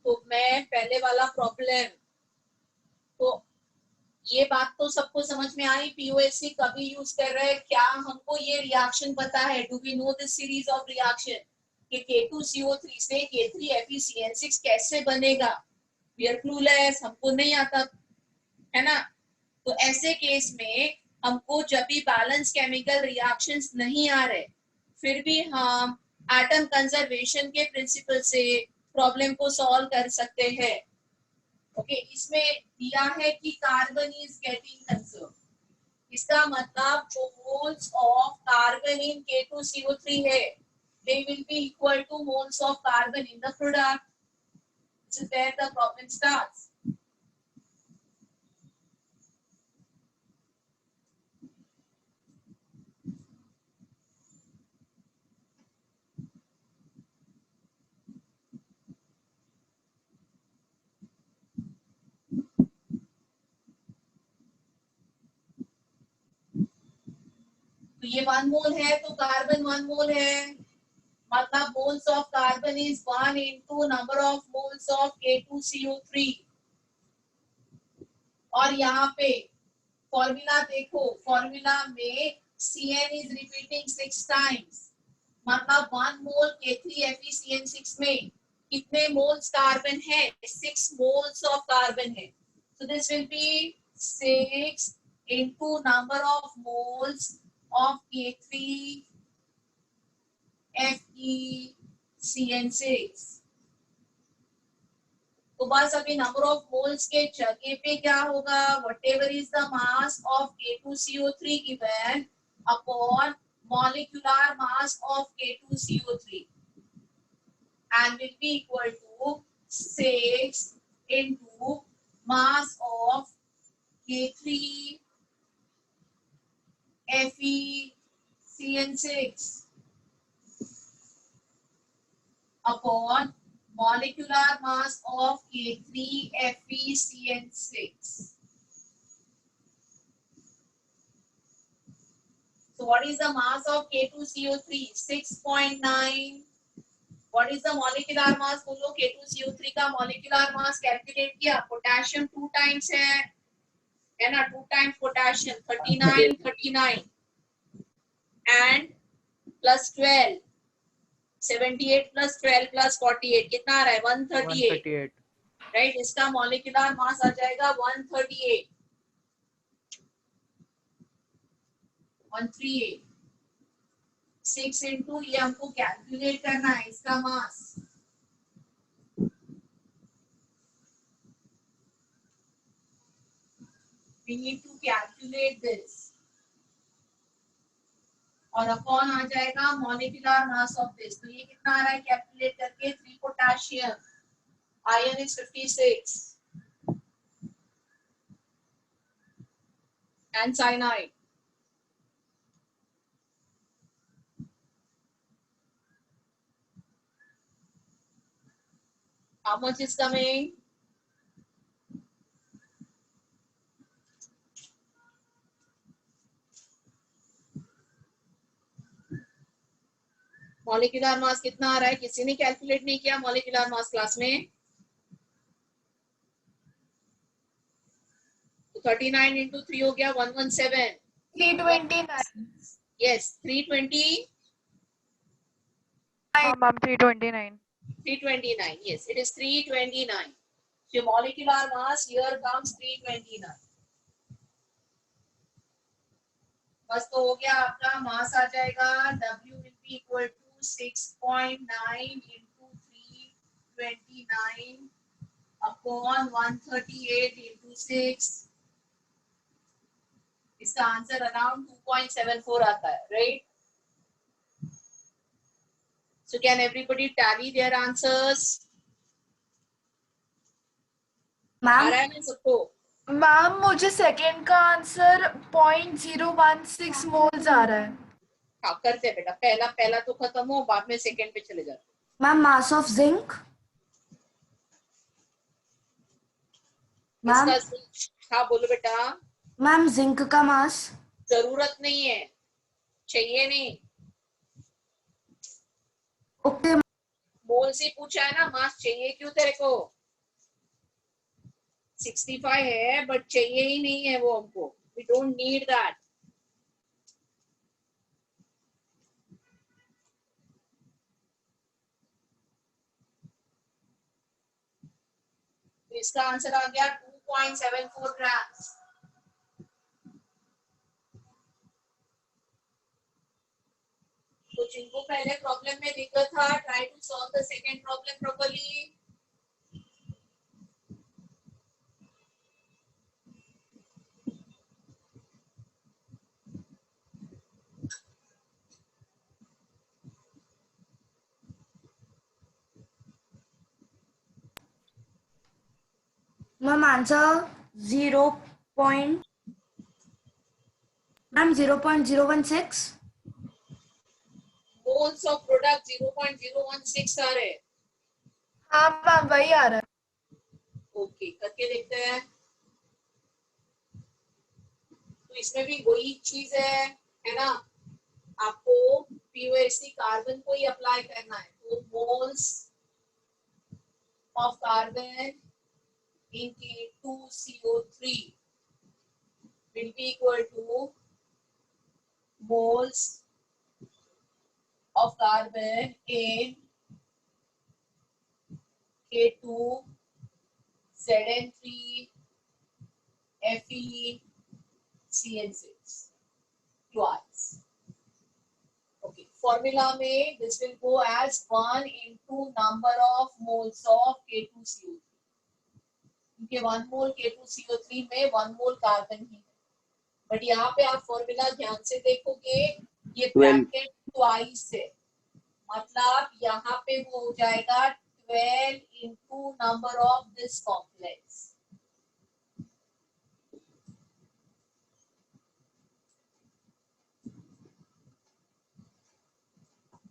तो मैं पहले वाला प्रॉब्लम, तो ये बात तो सबको समझ में आई. पीओएससी कभी यूज कर रहे हैं? क्या हमको ये रिएक्शन पता है? Do we know this series of reaction कि K2CO3 से K3FeCN6 कैसे बनेगा? वी आर क्लूलेस, हमको नहीं आता है ना. तो ऐसे केस में हमको जब भी बैलेंस केमिकल रिएक्शंस नहीं आ रहे, फिर भी हम एटम कंजर्वेशन के प्रिंसिपल से प्रॉब्लम को सॉल्व कर सकते हैं. ओके, इसमें दिया है कि कार्बन इज गेटिंग कंजर्व. इसका मतलब जो moles of carbon in K2CO3 है, they will be equal to moles of carbon in the product. This is where the problem starts. तो ये 1 मोल है तो कार्बन 1 मोल है, मतलब moles of carbon is 1 into number of moles of K2CO3. और यहाँ पे फॉर्मूला देखो, फॉर्मूला में Cn is repeating 6 times, मतलब 1 मोल K3FeCN6 में कितने मोल्स कार्बन है? 6 मोल्स ऑफ कार्बन है. So this will be 6 into number of moles of K3FeCN6. तो बस अभी नंबर ऑफ मोल्स के जगह पे क्या होगा? whatever is the mass of K2CO3 given upon molecular mass of K2CO3 and will be equal to 6 into mass of K3FeCN6 upon molecular mass of K3FeCN6. So what is the mass of K2CO3? 6.9. What is the molecular mass? बोलो K2CO3 का molecular mass calculate किया. Potassium 2 times है ना, 2 times potassium 39 and plus 12 78 plus 12 plus 48 कितना आ रहा है? 138. Right, इसका molecular mass आ जाएगा 138. 6 into ये हमको कैलकुलेट करना है इसका मास. We need to calculate this. और अपॉन आ जाएगा मॉलिक्यूलर मास ऑफ दिस. तो ये कितना आ रहा है कैलकुलेट करके? 3 potassium, iron is 56 and cyanide. How much is coming? Molecular mass कितना आ रहा है? किसी ने कैलकुलेट नहीं किया मॉलिक्यूलर मास क्लास में? तो 39 into 3 हो गया 117. 329. Yes, 320. हाँ ma'am 329. 329. Yes, it is 329. So molecular mass here comes 329. बस तो हो गया आपका. मास आ जाएगा W will be equal to 6.9 into 329 upon 138 into 6. इसका आंसर अराउंड 2.74 आता है, right? So can everybody tally their answers? आ रहा है ना सबको? मैम मुझे सेकंड का आंसर 0.016 मोल्स आ रहा है. हाँ करते हैं बेटा. पहला तो खत्म हो, बाद में सेकंड पे चले जाते. Ma'am mass of zinc. Ma'am हाँ बोलो बेटा. मैम जिंक का मास. जरूरत नहीं है, चाहिए नहीं. ओके. मोल से पूछा है ना, मास चाहिए क्यों तेरे को? 65 है बट चाहिए ही नहीं है वो हमको. We don't need that. इसका आंसर आ गया 2.74 ग्राम्स. तो जिनको पहले प्रॉब्लम में दिक्कत था, try to solve the second problem properly. Ma'am answer 0.016। Moles of product 0.016 आ रहे हैं। हाँ मैम वही आ रहा है। ओके, करके देखते हैं। तो इसमें भी वही चीज है ना, आपको POSC कार्बन को ही अप्लाई करना है। तो moles of carbon in K2CO3 will be equal to moles of carbon in K2ZN3 FeCN6 twice. Okay, formula में this will go as 1 into number of moles of K2CO3, क्योंकि 1 मोल K2CO3 में 1 mole carbon ही है। But यहाँ पे आप formula ध्यान से देखोगे, ये ब्रैकेट ट्वाइस है, मतलब यहाँ पे वो हो जाएगा 12 into number of this complex।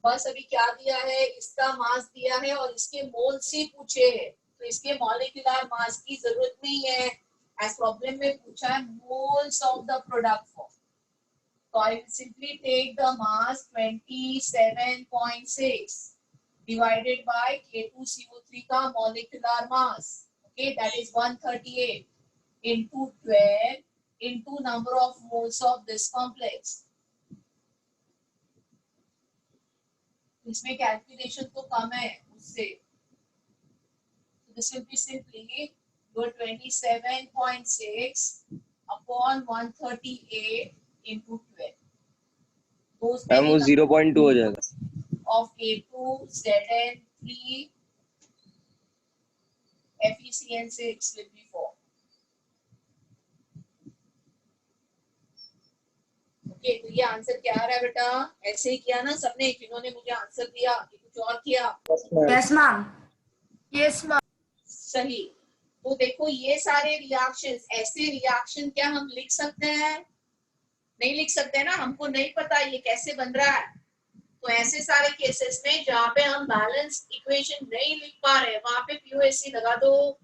बस अभी क्या दिया है, इसका मास दिया है और इसके मोल से पूछे है, तो इसके मॉलिक्यूलर मास की जरूरत नहीं है। एज प्रॉब्लम में पूछा है moles of the product form, तो I will simply take the mass 27.6 divided by K2CO3 का molecular mass, okay, that is 138 into 12 into number of moles of this complex। इसमें कैलकुलेशन तो कम है उससे, so this will be simply your 27.6 upon 138 into 12। Ma'am वो 0.2 हो जाएगा। of K2ZN3 FeCN6 will be 4। Okay, तो ये आंसर क्या आ रहा है बेटा? ऐसे ही किया ना सबने, जिन्होंने मुझे आंसर दिया, कि कुछ और किया? Yes ma'am. Yes ma'am. सही। तो देखो ये सारे रिएक्शंस, ऐसे रिएक्शन क्या हम लिख सकते हैं? नहीं लिख सकते ना, हमको नहीं पता ये कैसे बन रहा है। तो ऐसे सारे केसेस में जहाँ पे हम बैलेंस इक्वेशन नहीं लिख पा रहे, वहां पे POSC लगा दो।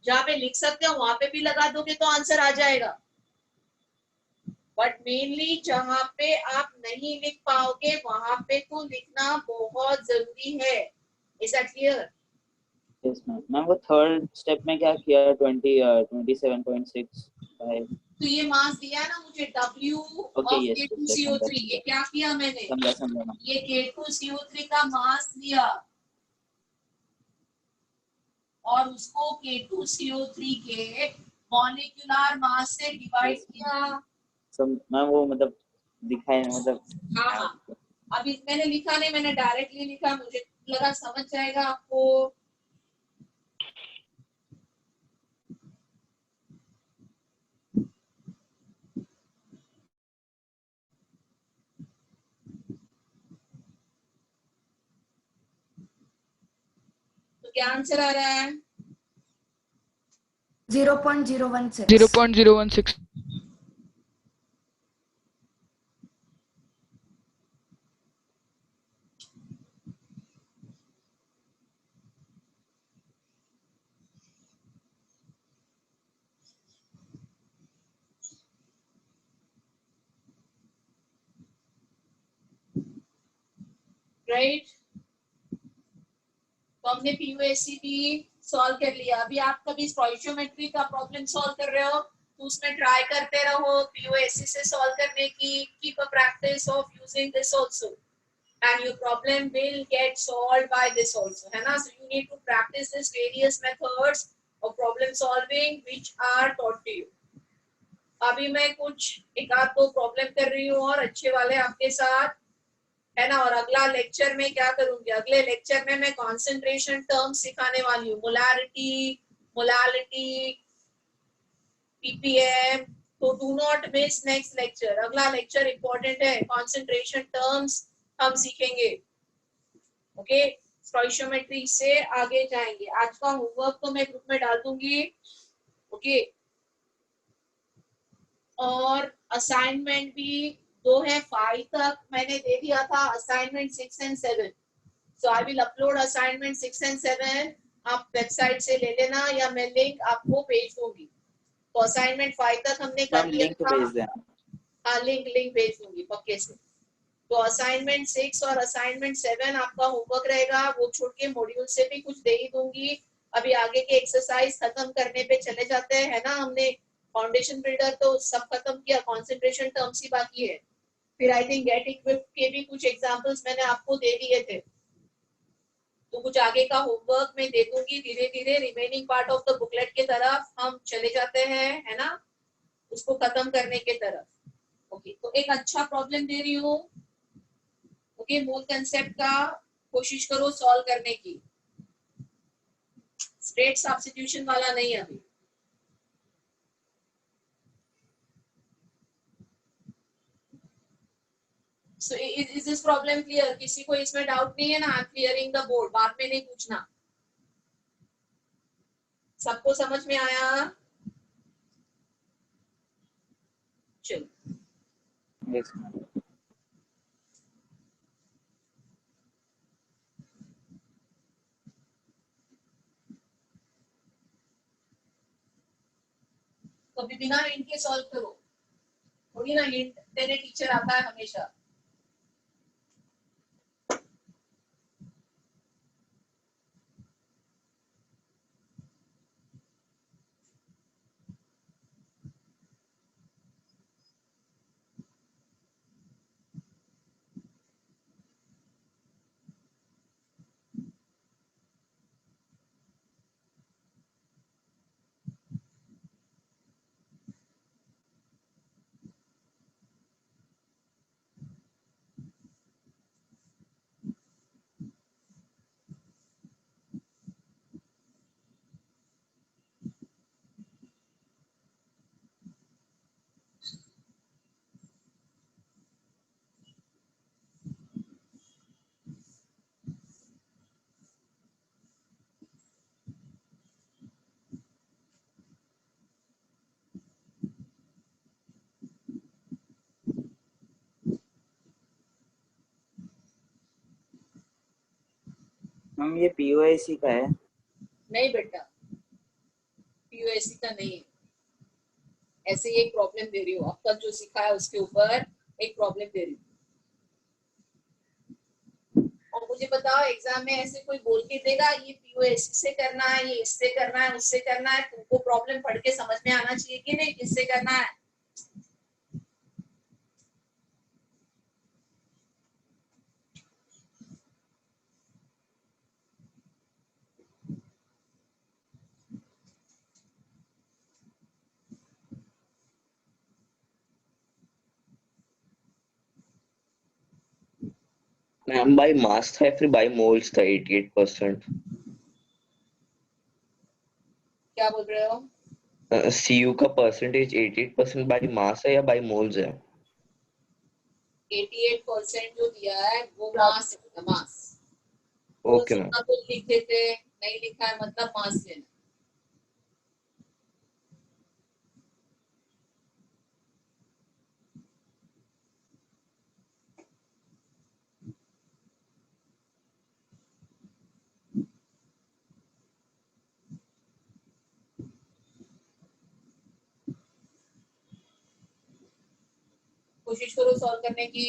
जहाँ पे लिख सकते हो वहां पे भी लगा दोगे तो आंसर आ जाएगा। बट मेनली जहाँ पे आप नहीं लिख पाओगे वहां पे तो लिखना बहुत जरूरी है। Is that clear? Yes ma'am. Ma'am वो थर्ड स्टेप में क्या किया? 27.6 तो ये मास दिया ना मुझे W Okay, of yes, K2CO3, yes, ये क्या किया मैंने? समझा मैम। ये K2CO3 का मास दिया और उसको K2CO3 के मॉलिक्यूलर मास से डिवाइड किया। मैम वो मतलब दिखाए मतलब। हाँ, अभी मैंने लिखा नहीं, मैंने डायरेक्टली लिखा, मुझे लगा समझ जाएगा आपको। तो क्या आंसर आ रहा है? 0.016। 0.016। राइट, तो हमने POSC भी सॉल्व कर लिया। अभी आप कभी स्टोइचियोमेट्री का प्रॉब्लम सॉल्व कर रहे हो तो उसमें ट्राई करते रहो POSC से सॉल्व करने की। Keep a practice of using this also and your problem will get solved by this also, है ना? So you need to practice this various methods of problem solving which are taught to you। अभी मैं कुछ एक आध दो problem कर रही हूँ और अच्छे वाले आपके साथ, है ना? और अगला लेक्चर में क्या करूंगी, अगले लेक्चर में मैं कॉन्सेंट्रेशन टर्म सिखाने वाली हूँ, मोलारिटी, मोलालिटी, ppm। तो do not miss next lecture. अगला लेक्चर इंपॉर्टेंट है, कॉन्सेंट्रेशन टर्म्स हम सीखेंगे। ओके, स्टोइशियोमेट्री से आगे जाएंगे। आज का होमवर्क तो मैं ग्रुप में डाल दूंगी, ओके। और असाइनमेंट भी 2 है, 5 तक मैंने दे दिया था, assignment 6 and 7। So I will upload assignment 6 and 7, आप वेबसाइट से ले लेना या मैं लिंक आपको भेज दूंगी। तो असाइनमेंट 5 तक हमने कर मैम लिया लिंक था। भेज देना। हाँ, लिंक भेज दूंगी पक्के से। तो असाइनमेंट 6 और असाइनमेंट 7 आपका होमवर्क रहेगा, वो छोड़ के मॉड्यूल से भी कुछ दे ही दूंगी। अभी आगे के एक्सरसाइज खत्म करने पे चले जाते हैं, है ना। हमने फाउंडेशन बिल्डर तो सब खत्म किया, कंसंट्रेशन टर्म्स ही बाकी है। फिर आई थिंक गेट इक्विप्ड के भी कुछ एग्जांपल्स मैंने आपको दे दिए थे, तो कुछ आगे का होमवर्क मैं दे दूंगी धीरे धीरे। Remaining part of the booklet के तरफ हम चले जाते हैं, है ना, उसको खत्म करने के तरफ। ओके, तो एक अच्छा प्रॉब्लम दे रही हूँ, ओके। मूल कंसेप्ट का कोशिश करो सॉल्व करने की, स्ट्रेट सब्स्टिट्यूशन वाला नहीं अभी। So is this problem clear? किसी को इसमें डाउट नहीं है ना? I'm clearing the board, बाद में नहीं पूछना। सबको समझ में आया? चलो, Yes, ma'am. कभी बिना हिंट के सॉल्व करो, थोड़ी ना हिंट देने टीचर आता है हमेशा। मैम ये POIC का है। नहीं बेटा, पीओएससी का नहीं है। ऐसे ही एक प्रॉब्लम दे रही हूँ, अब तक जो सीखा है उसके ऊपर एक प्रॉब्लम दे रही हूँ। और मुझे बताओ एग्जाम में ऐसे कोई बोल के देगा ये पीओएससी से करना है, ये इससे करना है, उससे करना है, तुमको प्रॉब्लम पढ़ के समझ में आना चाहिए कि नहीं किससे करना है। मैम बाय मास था या फिर बाय मोल्स था 88%? क्या बोल रहे हो? सीयू का परसेंटेज 88% बाय मास है या बाय मोल्स है? 88% जो दिया है वो मास है, मास। Okay ma'am. तो लिख देते, नहीं लिखा है मतलब मास लेना। कोशिश करो सॉल्व करने की।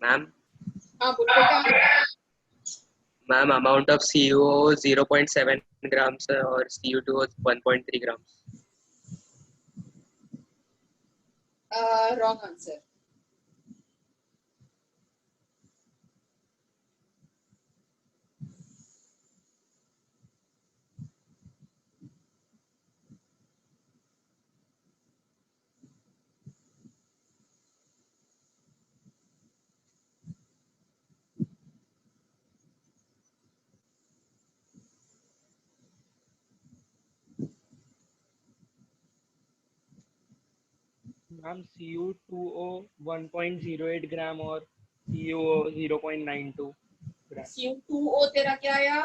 मैम हाँ बोलो बेटा. Ma'am amount of CuO 0.7 grams और Cu2 was 1.3 grams. Wrong answer. Ma'am Cu2O 1.08 ग्राम और CuO 0.92 ग्राम. Cu2O तेरा क्या आया?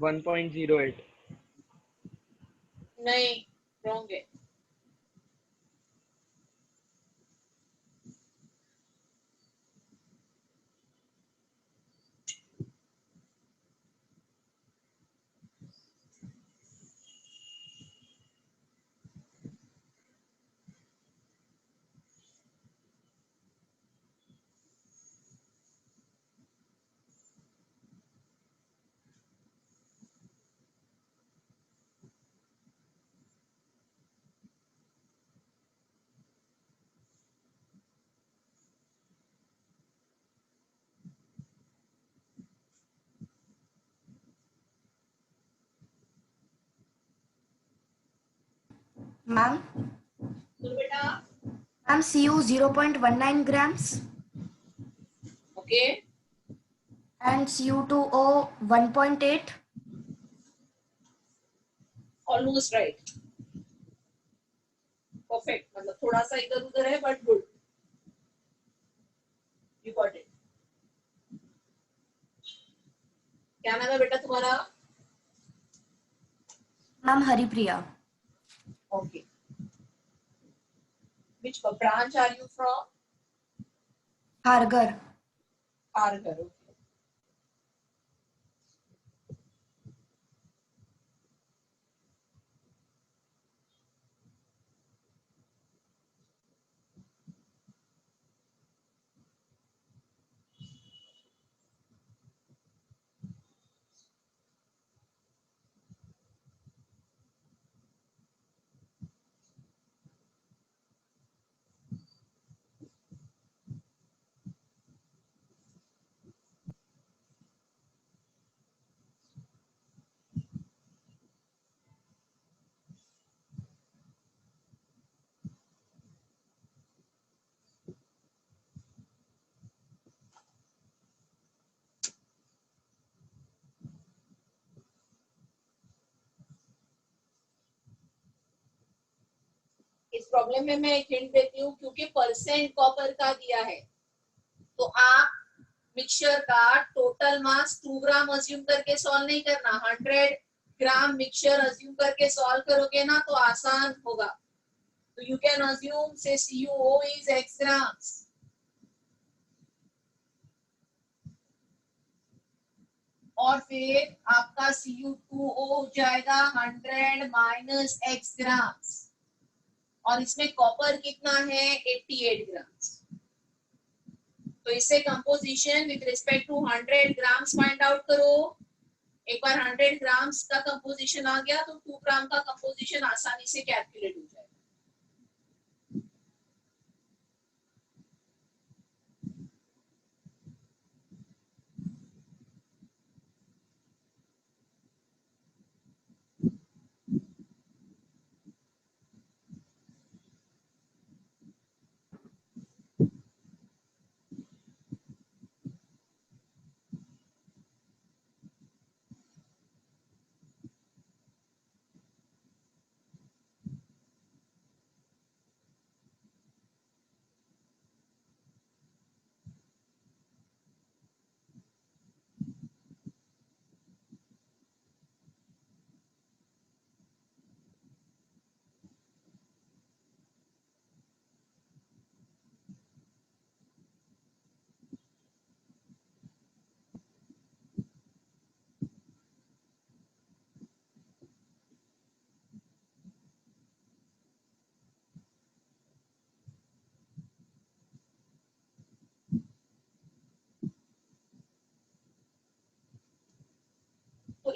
1.08. नहीं, wrong है. मैम बोलो बेटा. Ma'am Cu 0.19 grams Okay. and Cu2O 1.8. Almost right. Perfect. मतलब थोड़ा सा इधर उधर है but good. You got it. क्या नाम है बेटा तुम्हारा? Ma'am Haripriya. Okay. Which branch are you from? Hargar. Hargar. Okay. इस प्रॉब्लम में मैं एक हिंट देती हूँ क्योंकि परसेंट कॉपर का दिया है तो आप मिक्सचर का टोटल मास 2 ग्राम अज्यूम करके सॉल्व नहीं करना. 100 ग्राम मिक्सचर अज्यूम करके सॉल्व करोगे ना तो आसान होगा. तो यू कैन अज्यूम से CuO is x grams. और फिर आपका Cu2O हो जाएगा 100 माइनस x ग्राम्स और इसमें कॉपर कितना है 88 ग्राम्स. तो इससे composition with respect to 100 grams find out करो. एक बार 100 ग्राम्स का कंपोजिशन आ गया तो 2 ग्राम का कंपोजिशन आसानी से कैलकुलेट हो जाएगा.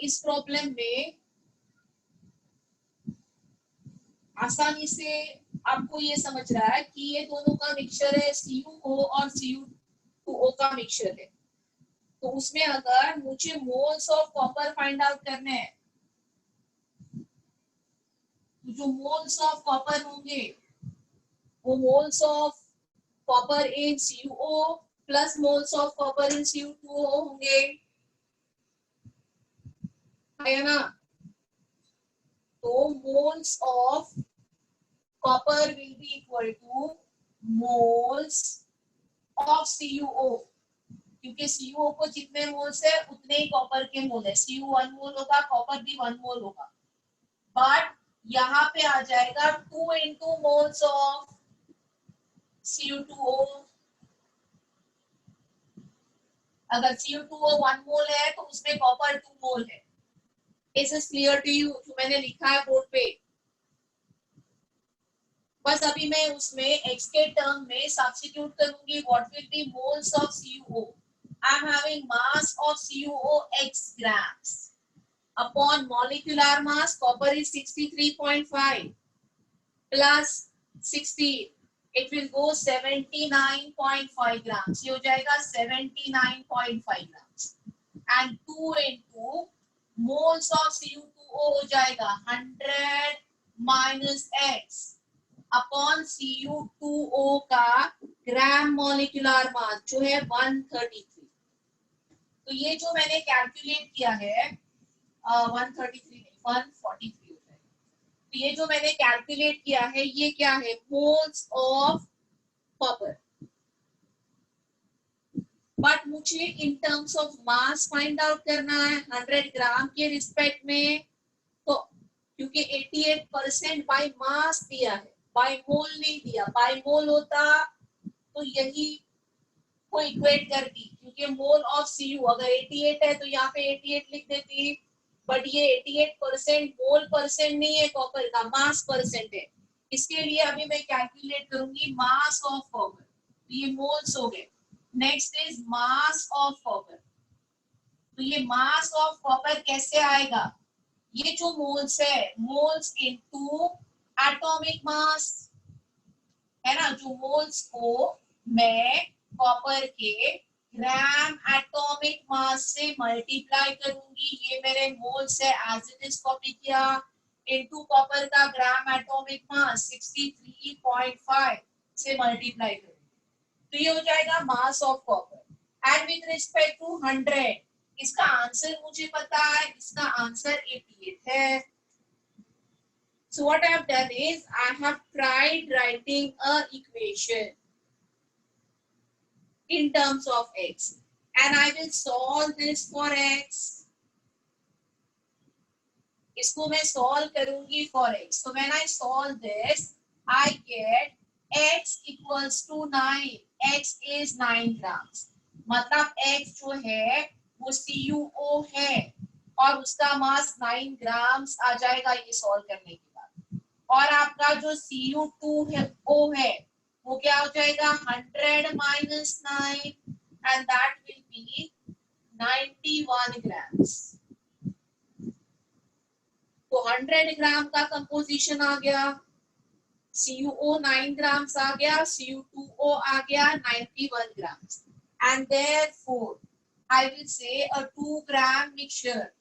इस प्रॉब्लम में आसानी से आपको ये समझ रहा है कि ये दोनों का मिक्सचर है, CuO और Cu2O का मिक्सचर है। तो उसमें अगर मुझे moles of copper find out करने हैं, तो जो मोल्स ऑफ कॉपर होंगे वो moles of copper in CuO plus moles of copper in Cu2O होंगे, है ना। तो moles of copper will be equal two moles of CuO, क्योंकि CuO को जितने मोल्स है उतने ही कॉपर के मोल है। Cu 1 मोल होगा, कॉपर भी 1 मोल होगा, बट यहाँ पे आ जाएगा 2 into मोल्स ऑफ Cu2O। अगर Cu2O 1 मोल है तो उसमें कॉपर 2 मोल है। Is this clear to you? जो मैंने लिखा है बोर्ड पे, बस अभी मैं उसमें x के टर्म में सब्स्टिट्यूट करूंगी। What will be moles of CuO? I am having mass of CuO x grams upon molecular mass. Copper is 63.5 plus 60, it will go 79.5 grams. ये हो जाएगा 79.5 grams and 2 into moles of Cu2O हो जाएगा 100 minus x upon Cu2O का gram molecular mass जो है 133। तो ये जो मैंने कैलकुलेट किया है 133 नहीं 143 होता है। तो ये जो मैंने कैलकुलेट किया है ये क्या है? Moles of copper. बट मुझे in terms of mass find out करना है 100 ग्राम के रिस्पेक्ट में। तो क्योंकि 88% बाय मास दिया है, बाय मोल नहीं दिया। बाय मोल होता तो यही को इक्वेट करती, क्योंकि मोल ऑफ Cu अगर 88 है तो यहाँ पे 88 लिख देती, बट ये 88% मोल परसेंट नहीं है कॉपर का, मास परसेंट है। इसके लिए अभी मैं कैलकुलेट करूंगी मास ऑफ कॉपर। तो ये मोल्स हो गए। Next is mass of copper. तो ये मास ऑफ कॉपर कैसे आएगा? ये जो मोल्स है, मोल्स इनटू एटॉमिक मास है ना। जो मोल्स को मैं कॉपर के ग्राम एटॉमिक मास से मल्टीप्लाई करूंगी, ये मेरे मोल्स है, एज इट इज कॉपी किया, इनटू कॉपर का ग्राम एटॉमिक मास 63.5 से मल्टीप्लाई करूंगी। तो ये हो जाएगा mass of copper and with respect to 100। इसका आंसर मुझे पता है, इसका आंसर 88 है। So what I have done is I have tried writing a equation in terms of x and I will solve this for x. इसको मैं solve करूंगी for x. So when I solve this, I get x equals to 9. X is 9 grams. मतलब x जो है वो CuO है और उसका मास 9 ग्राम्स आ जाएगा ये सॉल्व करने के बाद। और आपका जो Cu2O है वो क्या हो जाएगा? 100 minus 9 and that will be 91 grams. तो 100 ग्राम का कंपोजिशन आ गया, CuO 9 grams आ गया, Cu2O आ गया 91 grams, and therefore I will say a 2 gram mixture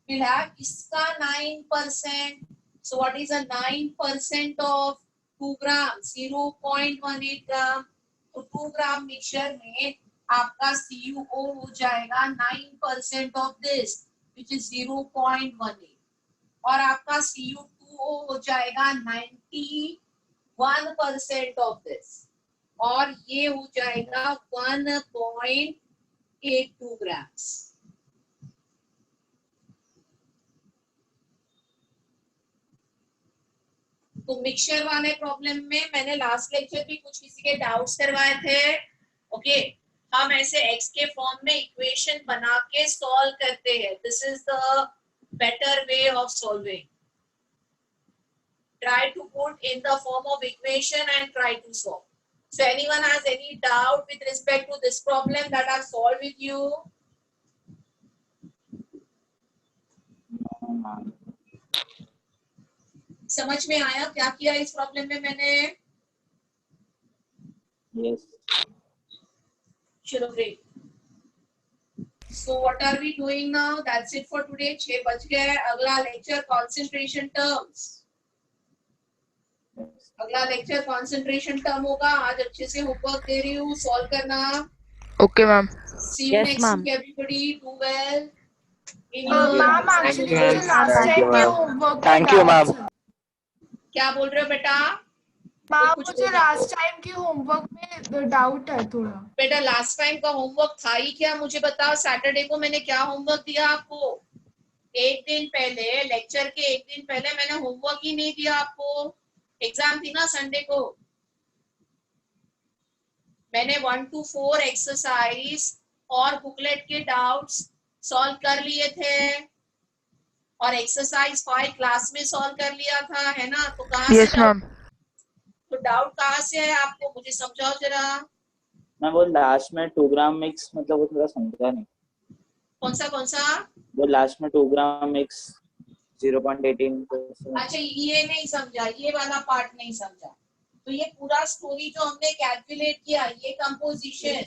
will have इसका 9%. So what is a 9% of 2 grams? 0.18 gram. तो 2 gram mixture में आपका CuO हो जाएगा 9% of this, which is 0.18, और आपका Cu2O हो जाएगा 91% of this, और ये हो जाएगा 1.82 grams. तो मिक्सचर वाले प्रॉब्लम में मैंने लास्ट लेक्चर भी कुछ किसी के डाउट्स करवाए थे। ओके, हम ऐसे x के फॉर्म में इक्वेशन बना के सॉल्व करते हैं। This is the better way of solving. Try to put in the form of equation and try to solve. So anyone has any doubt with respect to this problem that I've solved with you? Ma'am. समझ में आया क्या किया इस problem में मैंने? Yes. चलो great. So what are we doing now? That's it for today. 6 बज गए. अगला लेक्चर कंसंट्रेशन टर्म्स. अगला लेक्चर कंसंट्रेशन टर्म होगा. आज अच्छे से होमवर्क दे रही हूँ, सॉल्व करना. Okay ma'am. See you Yes, next ma'am. week everybody. Do well. Ma'am actually मुझे लास्ट टाइम के होमवर्क Thank you, ma'am. क्या बोल रहे हो बेटा? मैम कुछ मुझे बोलना। लास्ट टाइम के होमवर्क में डाउट है थोड़ा. बेटा लास्ट टाइम का होमवर्क था ही क्या? मुझे बताओ. सैटरडे को मैंने क्या होमवर्क दिया आपको? एक दिन पहले, लेक्चर के एक दिन पहले मैंने होमवर्क ही नहीं दिया आपको. एग्जाम थी ना संडे को. मैंने 1 to 4 एक्सरसाइज और बुकलेट के डाउट्स सॉल्व कर लिए थे और एक्सरसाइज 5 क्लास में सॉल्व कर लिया था, है ना? तो कहाँ यस से मैम. तो डाउट कहाँ से है आपको? मुझे समझाओ जरा. मैं वो लास्ट में 2 ग्राम मिक्स मतलब वो थोड़ा समझा नहीं. कौन सा? वो लास्ट में 2 ग्राम मिक्स 0.18. अच्छा ये नहीं समझा, ये वाला पार्ट नहीं समझा. तो ये पूरा स्टोरी जो हमने कैलकुलेट किया, ये कंपोजिशन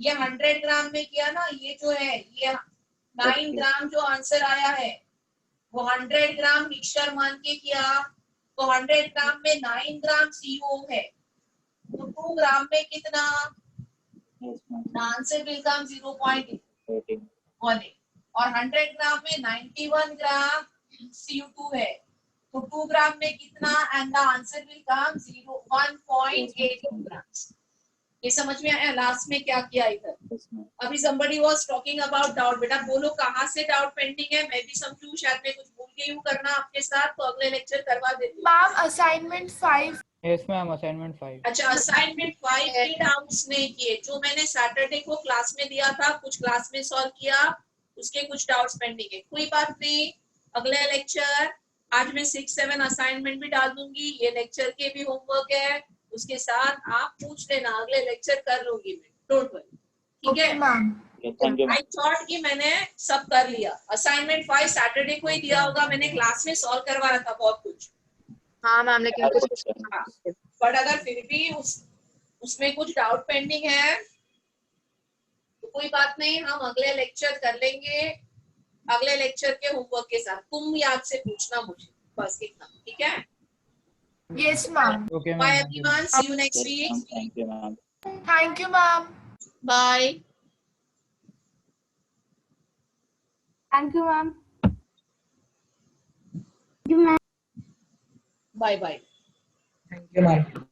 ये 100 ग्राम में किया ना. ये जो है ये 9 ग्राम जो आंसर आया है वो 100 ग्राम मिक्सचर मान के किया. तो 100 ग्राम में 9 ग्राम CO है. तो 2 ग्राम में कितना? आंसर विल कम 0.18 और 100 ग्राम में 91 ग्राम CO2 है. तो 2 ग्राम में कितना? And the answer will come 1.82 ग्राम. ये समझ में आया लास्ट में क्या किया इधर? अभी somebody was talking about doubt. बेटा बोलो कहाँ से डाउट पेंडिंग है? मैं भी समझूं, शायद मैं कुछ भूल गई हूँ करना आपके साथ, तो अगले लेक्चर करवा देती हूँ. Ma'am assignment 5. Yes, ma'am. Assignment 5. अच्छा असाइनमेंट 5 के डाउट्स नहीं किए जो मैंने सैटरडे को क्लास में दिया था. कुछ क्लास में सॉल्व किया, उसके कुछ डाउट्स पेंडिंग है. कोई बात नहीं, अगले लेक्चर आज मैं 6-7 असाइनमेंट भी डाल दूंगी. ये लेक्चर के भी होमवर्क है, उसके साथ आप पूछ लेना. अगले लेक्चर कर लूंगी मैं, डोंट वरी. ठीक है ma'am. Thank you. I thought कि मैंने सब कर लिया. असाइनमेंट 5 सैटरडे को ही दिया होगा, मैंने क्लास में सॉल्व करवाया था बहुत कुछ. हाँ मैम, लेकिन कुछ बट अगर फिर भी उसमें कुछ डाउट पेंडिंग है तो कोई बात नहीं, हम अगले लेक्चर कर लेंगे. अगले लेक्चर के होमवर्क के साथ तुम याद से पूछना मुझे, बस इतना. ठीक है? Yes ma'am. Okay, bye ma'am. Everyone. See you next week. Thank you ma'am. Thank you ma'am. Bye. Thank you, ma'am. Bye bye. Thank you, ma'am.